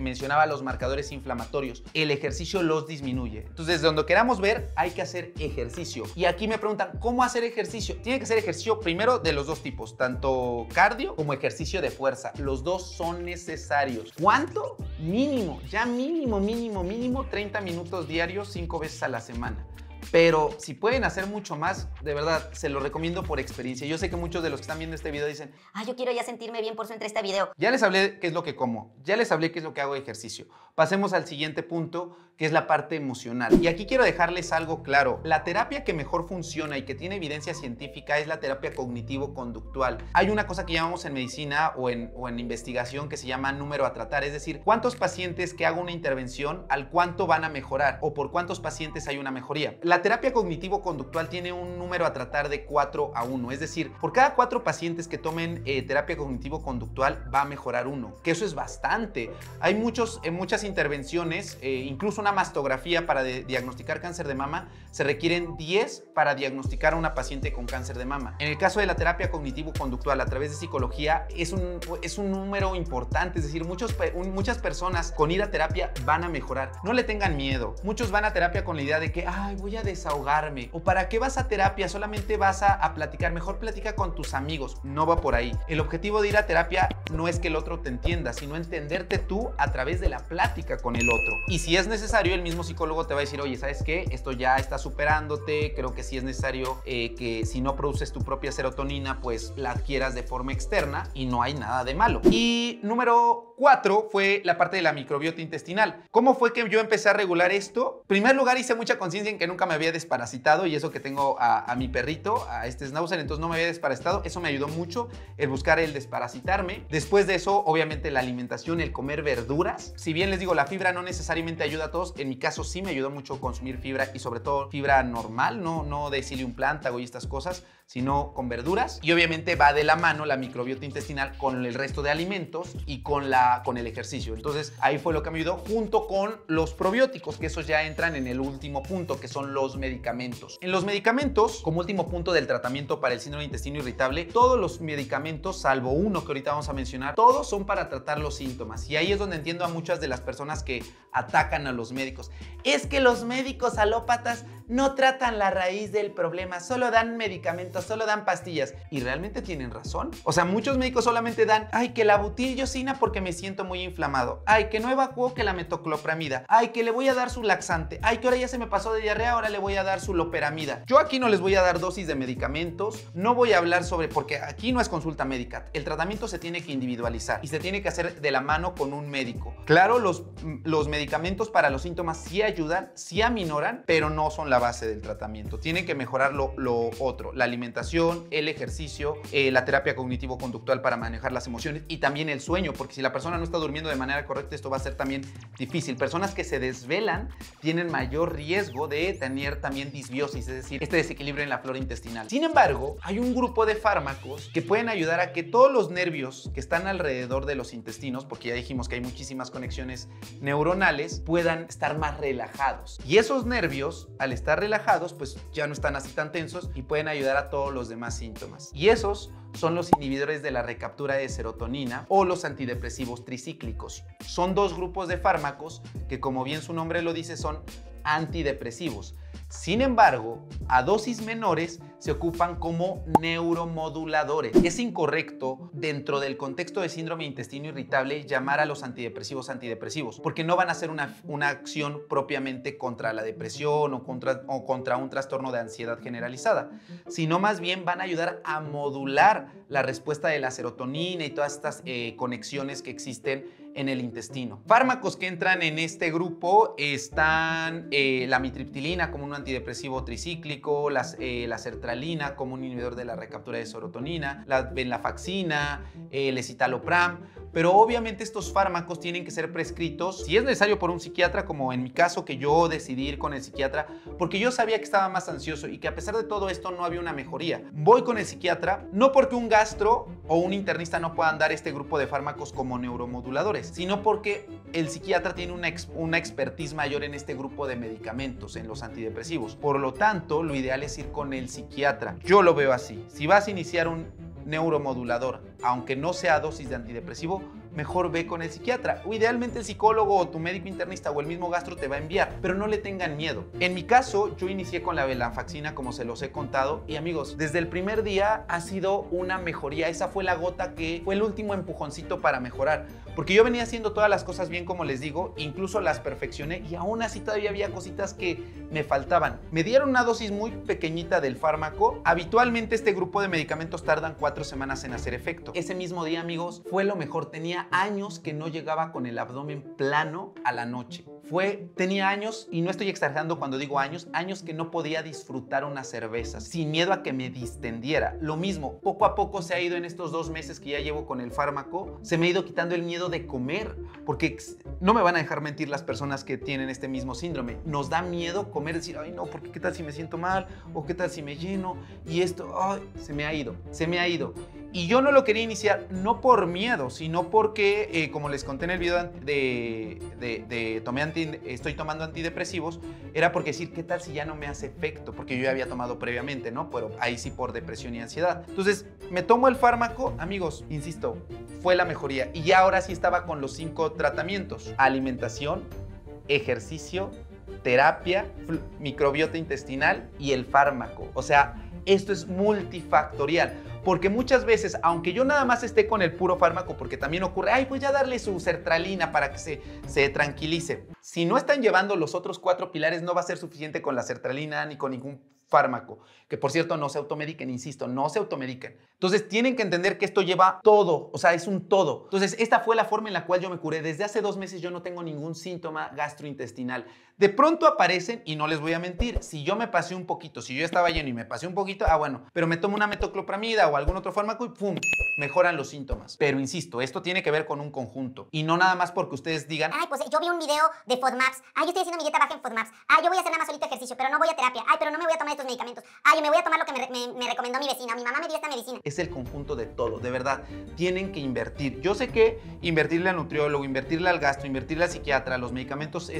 mencionaba los marcadores inflamatorios. El ejercicio los disminuye. Entonces, desde donde queramos ver, hay que hacer ejercicio. Y aquí me preguntan, ¿cómo hacer ejercicio? Tiene que ser ejercicio primero de los dos tipos, tanto cardio como ejercicio de fuerza. Los dos son necesarios. ¿Cuánto? Mínimo, ya mínimo 30 minutos diarios 5 veces a la semana. Pero si pueden hacer mucho más, de verdad, se lo recomiendo por experiencia. Yo sé que muchos de los que están viendo este video dicen,
Yo quiero ya sentirme bien, por eso entré a este video.
ya les hablé qué es lo que como, ya les hablé qué es lo que hago de ejercicio. Pasemos al siguiente punto, que es la parte emocional. Y aquí quiero dejarles algo claro. La terapia que mejor funciona y que tiene evidencia científica es la terapia cognitivo-conductual. Hay una cosa que llamamos en medicina o en investigación que se llama número a tratar. Es decir, cuántos pacientes que hago una intervención, al cuánto van a mejorar o por cuántos pacientes hay una mejoría. La terapia cognitivo-conductual tiene un número a tratar de 4:1. Es decir, por cada 4 pacientes que tomen terapia cognitivo-conductual va a mejorar 1. Que eso es bastante. Hay muchas intervenciones, incluso una mastografía para diagnosticar cáncer de mama, se requieren 10 para diagnosticar a una paciente con cáncer de mama. En el caso de la terapia cognitivo-conductual a través de psicología es un número importante, es decir, muchas personas con ir a terapia van a mejorar. No le tengan miedo. Muchos van a terapia con la idea de que, voy a desahogarme. ¿O para qué vas a terapia? Solamente vas a platicar. Mejor platica con tus amigos. No va por ahí. El objetivo de ir a terapia no es que el otro te entienda, sino entenderte tú a través de la plática con el otro. Y si es necesario, el mismo psicólogo te va a decir, oye, ¿sabes qué? Esto ya está superándote, creo que sí es necesario que si no produces tu propia serotonina, pues la adquieras de forma externa y no hay nada de malo. Y número 4 fue la parte de la microbiota intestinal. ¿Cómo fue que yo empecé a regular esto? En primer lugar, hice mucha conciencia en que nunca me había desparasitado y eso que tengo a mi perrito, a este schnauzer, entonces no me había desparasitado. Eso me ayudó mucho, el buscar el desparasitarme. Después de eso, obviamente la alimentación, el comer verduras. Si bien les digo, la fibra no necesariamente ayuda a todos, en mi caso sí me ayudó mucho consumir fibra y sobre todo fibra normal, no de psyllium plantago y estas cosas, sino con verduras. Y obviamente va de la mano la microbiota intestinal con el resto de alimentos y con el ejercicio. Entonces ahí fue lo que me ayudó, junto con los probióticos, que esos ya entran en el último punto, que son los medicamentos. En los medicamentos, como último punto del tratamiento para el síndrome de intestino irritable, todos los medicamentos, salvo uno que ahorita vamos a mencionar, todos son para tratar los síntomas. Y ahí es donde entiendo a muchas de las personas que atacan a los médicos. Es que los médicos alópatas no tratan la raíz del problema, solo dan medicamentos, solo dan pastillas. Y realmente tienen razón. O sea, muchos médicos solamente dan, que la butilliosina porque me siento muy inflamado. Que no evacuó, que la metoclopramida. Que le voy a dar su laxante. Que ahora ya se me pasó de diarrea, ahora le voy a dar su loperamida. Yo aquí no les voy a dar dosis de medicamentos, no voy a hablar sobre, porque aquí no es consulta médica. El tratamiento se tiene que individualizar y se tiene que hacer de la mano con un médico. Claro, los medicamentos para los síntomas sí ayudan, sí aminoran, pero no son la base del tratamiento. Tienen que mejorar lo otro, la alimentación, el ejercicio, la terapia cognitivo-conductual para manejar las emociones y también el sueño, porque si la persona no está durmiendo de manera correcta, esto va a ser también difícil. Personas que se desvelan tienen mayor riesgo de tener también disbiosis, es decir, este desequilibrio en la flora intestinal. Sin embargo, hay un grupo de fármacos que pueden ayudar a que todos los nervios que están alrededor de los intestinos, porque ya dijimos que hay muchísimas conexiones neuronales, puedan estar más relajados. Y esos nervios, al estar relajados, pues ya no están así tan tensos y pueden ayudar a todos los demás síntomas. Y esos son los inhibidores de la recaptura de serotonina o los antidepresivos tricíclicos. Son dos grupos de fármacos que, como bien su nombre lo dice, son antidepresivos. Sin embargo, a dosis menores se ocupan como neuromoduladores. Es incorrecto, dentro del contexto de síndrome de intestino irritable, llamar a los antidepresivos antidepresivos, porque no van a hacer una acción propiamente contra la depresión o contra un trastorno de ansiedad generalizada, sino más bien van a ayudar a modular la respuesta de la serotonina y todas estas conexiones que existen en el intestino. Fármacos que entran en este grupo están la amitriptilina como un antidepresivo tricíclico, la sertralina como un inhibidor de la recaptura de serotonina, la venlafaxina, el escitalopram. pero obviamente estos fármacos tienen que ser prescritos, si es necesario, por un psiquiatra, como en mi caso, que yo decidí ir con el psiquiatra, porque yo sabía que estaba más ansioso y que a pesar de todo esto no había una mejoría. Voy con el psiquiatra, no porque un gastro o un internista no puedan dar este grupo de fármacos como neuromoduladores, sino porque el psiquiatra tiene una expertise mayor en este grupo de medicamentos, en los antidepresivos. Por lo tanto, lo ideal es ir con el psiquiatra. Yo lo veo así. Si vas a iniciar un neuromodulador, aunque no sea dosis de antidepresivo, mejor ve con el psiquiatra. O idealmente el psicólogo o tu médico internista o el mismo gastro te va a enviar, pero no le tengan miedo. En mi caso, yo inicié con la venlafaxina, como se los he contado, y amigos, desde el primer día ha sido una mejoría. Esa fue la gota que fue el último empujoncito para mejorar, porque yo venía haciendo todas las cosas bien, como les digo, incluso las perfeccioné, y aún así todavía había cositas que me faltaban. Me dieron una dosis muy pequeñita del fármaco. Habitualmente este grupo de medicamentos tardan 4 semanas en hacer efecto. Ese mismo día, amigos, fue lo mejor. Tenía años que no llegaba con el abdomen plano a la noche. Tenía años, y no estoy exagerando cuando digo años que no podía disfrutar una cerveza sin miedo a que me distendiera. Lo mismo, poco a poco se ha ido en estos 2 meses que ya llevo con el fármaco, se me ha ido quitando el miedo de comer, porque no me van a dejar mentir las personas que tienen este mismo síndrome. Nos da miedo comer, decir, ay no, porque qué tal si me siento mal, o qué tal si me lleno, y esto, ay, se me ha ido. Y yo no lo quería iniciar, no por miedo, sino porque, como les conté en el video estoy tomando antidepresivos, era porque decir, ¿qué tal si ya no me hace efecto? Porque yo ya había tomado previamente, ¿no? Pero ahí sí por depresión y ansiedad. Entonces, me tomo el fármaco, amigos, insisto, fue la mejoría. Y ya ahora sí estaba con los 5 tratamientos: alimentación, ejercicio, terapia, microbiota intestinal y el fármaco. O sea, esto es multifactorial. Porque muchas veces, aunque yo nada más esté con el puro fármaco, porque también ocurre, ay, pues ya darle su sertralina para que se tranquilice. Si no están llevando los otros 4 pilares, no va a ser suficiente con la sertralina ni con ningún fármaco. Que por cierto, no se automediquen, insisto, no se automediquen. Entonces tienen que entender que esto lleva todo, o sea, es un todo. Entonces esta fue la forma en la cual yo me curé. Desde hace 2 meses yo no tengo ningún síntoma gastrointestinal. De pronto aparecen, y no les voy a mentir, si yo me pasé un poquito, si yo estaba lleno y me pasé un poquito, bueno, pero me tomo una metoclopramida o algún otro fármaco y ¡pum!, mejoran los síntomas. Pero insisto, esto tiene que ver con un conjunto y no nada más porque ustedes digan,
ay, pues yo vi un video de FODMAPs, ay, yo estoy haciendo mi dieta baja en FODMAPs, ay, yo voy a hacer nada más solito ejercicio, pero no voy a terapia, ay, pero no me voy a tomar estos medicamentos, ay, yo me voy a tomar lo que me recomendó mi vecina, mi mamá me dio esta medicina.
Es el conjunto de todo, de verdad, tienen que invertir. Yo sé que invertirle al nutriólogo, invertirle al gastro, invertirle al psiquiatra, a los medicamentos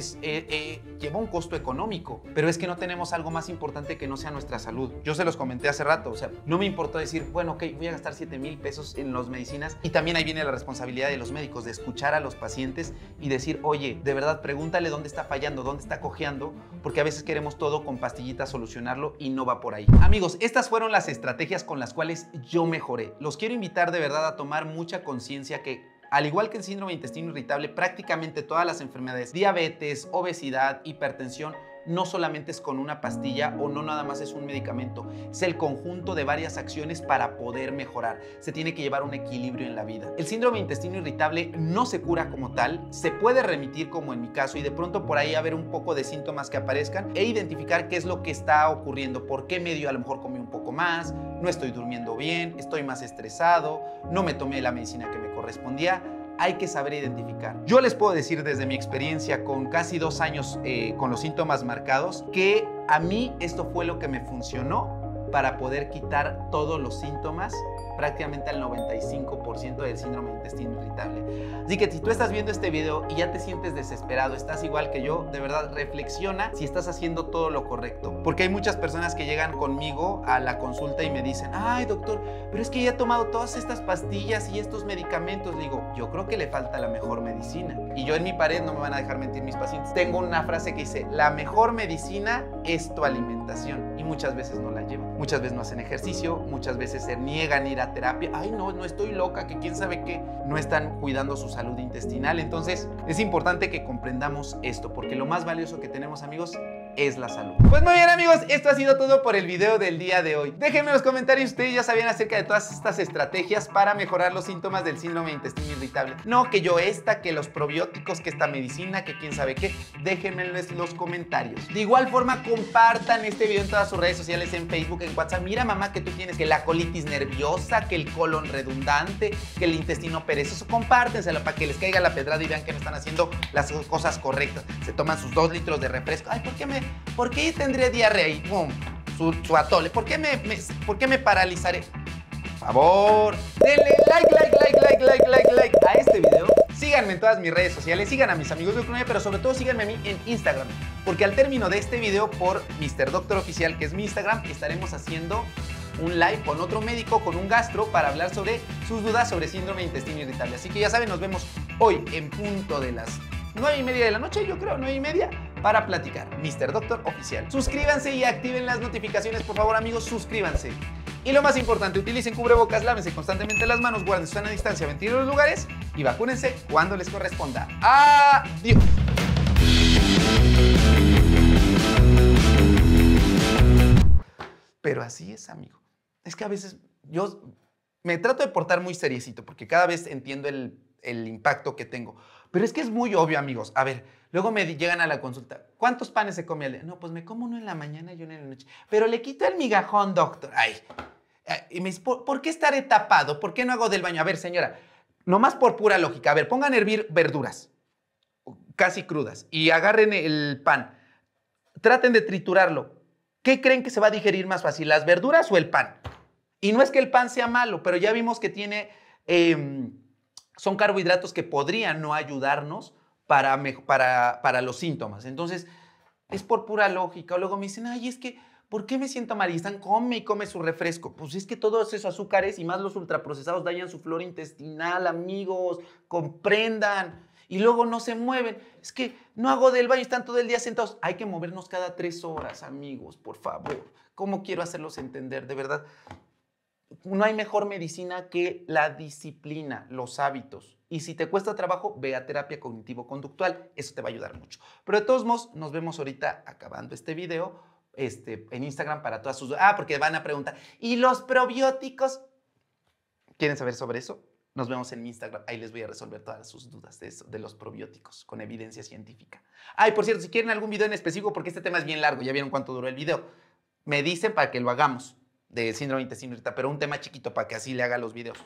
lleva un costo económico, pero es que no tenemos algo más importante que no sea nuestra salud. Yo se los comenté hace rato, o sea, no me importó decir, bueno, ok, voy a gastar 7,000 pesos en las medicinas, y también ahí viene la responsabilidad de los médicos de escuchar a los pacientes y decir, oye, de verdad, pregúntale dónde está fallando, dónde está cojeando, porque a veces queremos todo con pastillitas solucionarlo y no va por ahí. Amigos, estas fueron las estrategias con las cuales yo mejoré. Los quiero invitar de verdad a tomar mucha conciencia que, al igual que el síndrome de intestino irritable, prácticamente todas las enfermedades, diabetes, obesidad, hipertensión, no solamente es con una pastilla o no nada más es un medicamento, es el conjunto de varias acciones para poder mejorar. Se tiene que llevar un equilibrio en la vida. El síndrome de intestino irritable no se cura como tal, se puede remitir como en mi caso y de pronto por ahí haber un poco de síntomas que aparezcan e identificar qué es lo que está ocurriendo, por qué medio a lo mejor comí un poco más, no estoy durmiendo bien, estoy más estresado, no me tomé la medicina que me correspondía. Hay que saber identificar. Yo les puedo decir desde mi experiencia con casi 2 años con los síntomas marcados que a mí esto fue lo que me funcionó para poder quitar todos los síntomas, prácticamente al 95% del síndrome de intestino irritable. Así que si tú estás viendo este video y ya te sientes desesperado, estás igual que yo, de verdad reflexiona si estás haciendo todo lo correcto. Porque hay muchas personas que llegan conmigo a la consulta y me dicen, ay doctor, pero es que ya he tomado todas estas pastillas y estos medicamentos. Le digo, yo creo que le falta la mejor medicina. Y yo en mi pared, no me van a dejar mentir mis pacientes, tengo una frase que dice, la mejor medicina es tu alimentación. Y muchas veces no la llevan. Muchas veces no hacen ejercicio, muchas veces se niegan a ir a terapia. Ay, no estoy loca, que quién sabe qué. No están cuidando su salud intestinal. Entonces, es importante que comprendamos esto, porque lo más valioso que tenemos, amigos, es la salud. Pues muy bien amigos, esto ha sido todo por el video del día de hoy. Déjenme en los comentarios si ustedes ya sabían acerca de todas estas estrategias para mejorar los síntomas del síndrome de intestino irritable. No, que yo que los probióticos, que esta medicina, que quién sabe qué. Déjenme en los comentarios. De igual forma, compartan este video en todas sus redes sociales, en Facebook, en WhatsApp. Mira mamá que tú tienes que la colitis nerviosa, que el colon redundante, que el intestino perezoso. Compártenselo para que les caiga la pedrada y vean que no están haciendo las cosas correctas. Se toman sus 2 litros de refresco. Ay, ¿por qué tendré diarrea? Y pum, su atole. ¿Por qué me paralizaré? Por favor, denle like a este video. Síganme en todas mis redes sociales, sigan a mis amigos de Ucrania, pero sobre todo síganme a mí en Instagram. Porque al término de este video por Mr. Doctor Oficial, que es mi Instagram, estaremos haciendo un live con otro médico, con un gastro, para hablar sobre sus dudas sobre síndrome de intestino irritable. Así que ya saben, nos vemos hoy en punto de las 9:30 de la noche, yo creo, 9:30, para platicar. Mr. Doctor Oficial. Suscríbanse y activen las notificaciones, por favor, amigos, suscríbanse. Y lo más importante, utilicen cubrebocas, lávense constantemente las manos, guarden su sana distancia, ventilen los lugares y vacúnense cuando les corresponda. ¡Adiós! Pero así es, amigo. Es que a veces yo me trato de portar muy seriecito porque cada vez entiendo el impacto que tengo. Pero es que es muy obvio, amigos. A ver, luego me llegan a la consulta. ¿Cuántos panes se come al día? No, pues me como uno en la mañana y uno en la noche. Pero le quito el migajón, doctor. Ay. Y me dice, ¿por qué estaré tapado? ¿Por qué no hago del baño? A ver, señora, nomás por pura lógica. A ver, pongan a hervir verduras, casi crudas, y agarren el pan. Traten de triturarlo. ¿Qué creen que se va a digerir más fácil, las verduras o el pan? Y no es que el pan sea malo, pero ya vimos que tiene, son carbohidratos que podrían no ayudarnos para los síntomas. Entonces, es por pura lógica. O luego me dicen, ay, es que, ¿por qué me siento mal? Y están, come y come su refresco. Pues es que todos esos azúcares y más los ultraprocesados dañan su flora intestinal, amigos. Comprendan. Y luego no se mueven. Es que no hago del baño, están todo el día sentados. Hay que movernos cada 3 horas, amigos, por favor. ¿Cómo quiero hacerlos entender? De verdad, no hay mejor medicina que la disciplina, los hábitos. Y si te cuesta trabajo, ve a terapia cognitivo-conductual. Eso te va a ayudar mucho. Pero de todos modos, nos vemos ahorita acabando este video en Instagram para todas sus... porque van a preguntar, ¿y los probióticos? ¿Quieren saber sobre eso? Nos vemos en mi Instagram. Ahí les voy a resolver todas sus dudas de eso, de los probióticos, con evidencia científica. Y por cierto, si quieren algún video en específico, porque este tema es bien largo, ya vieron cuánto duró el video, me dicen para que lo hagamos de síndrome de intestino irritable, pero un tema chiquito para que así le haga los videos.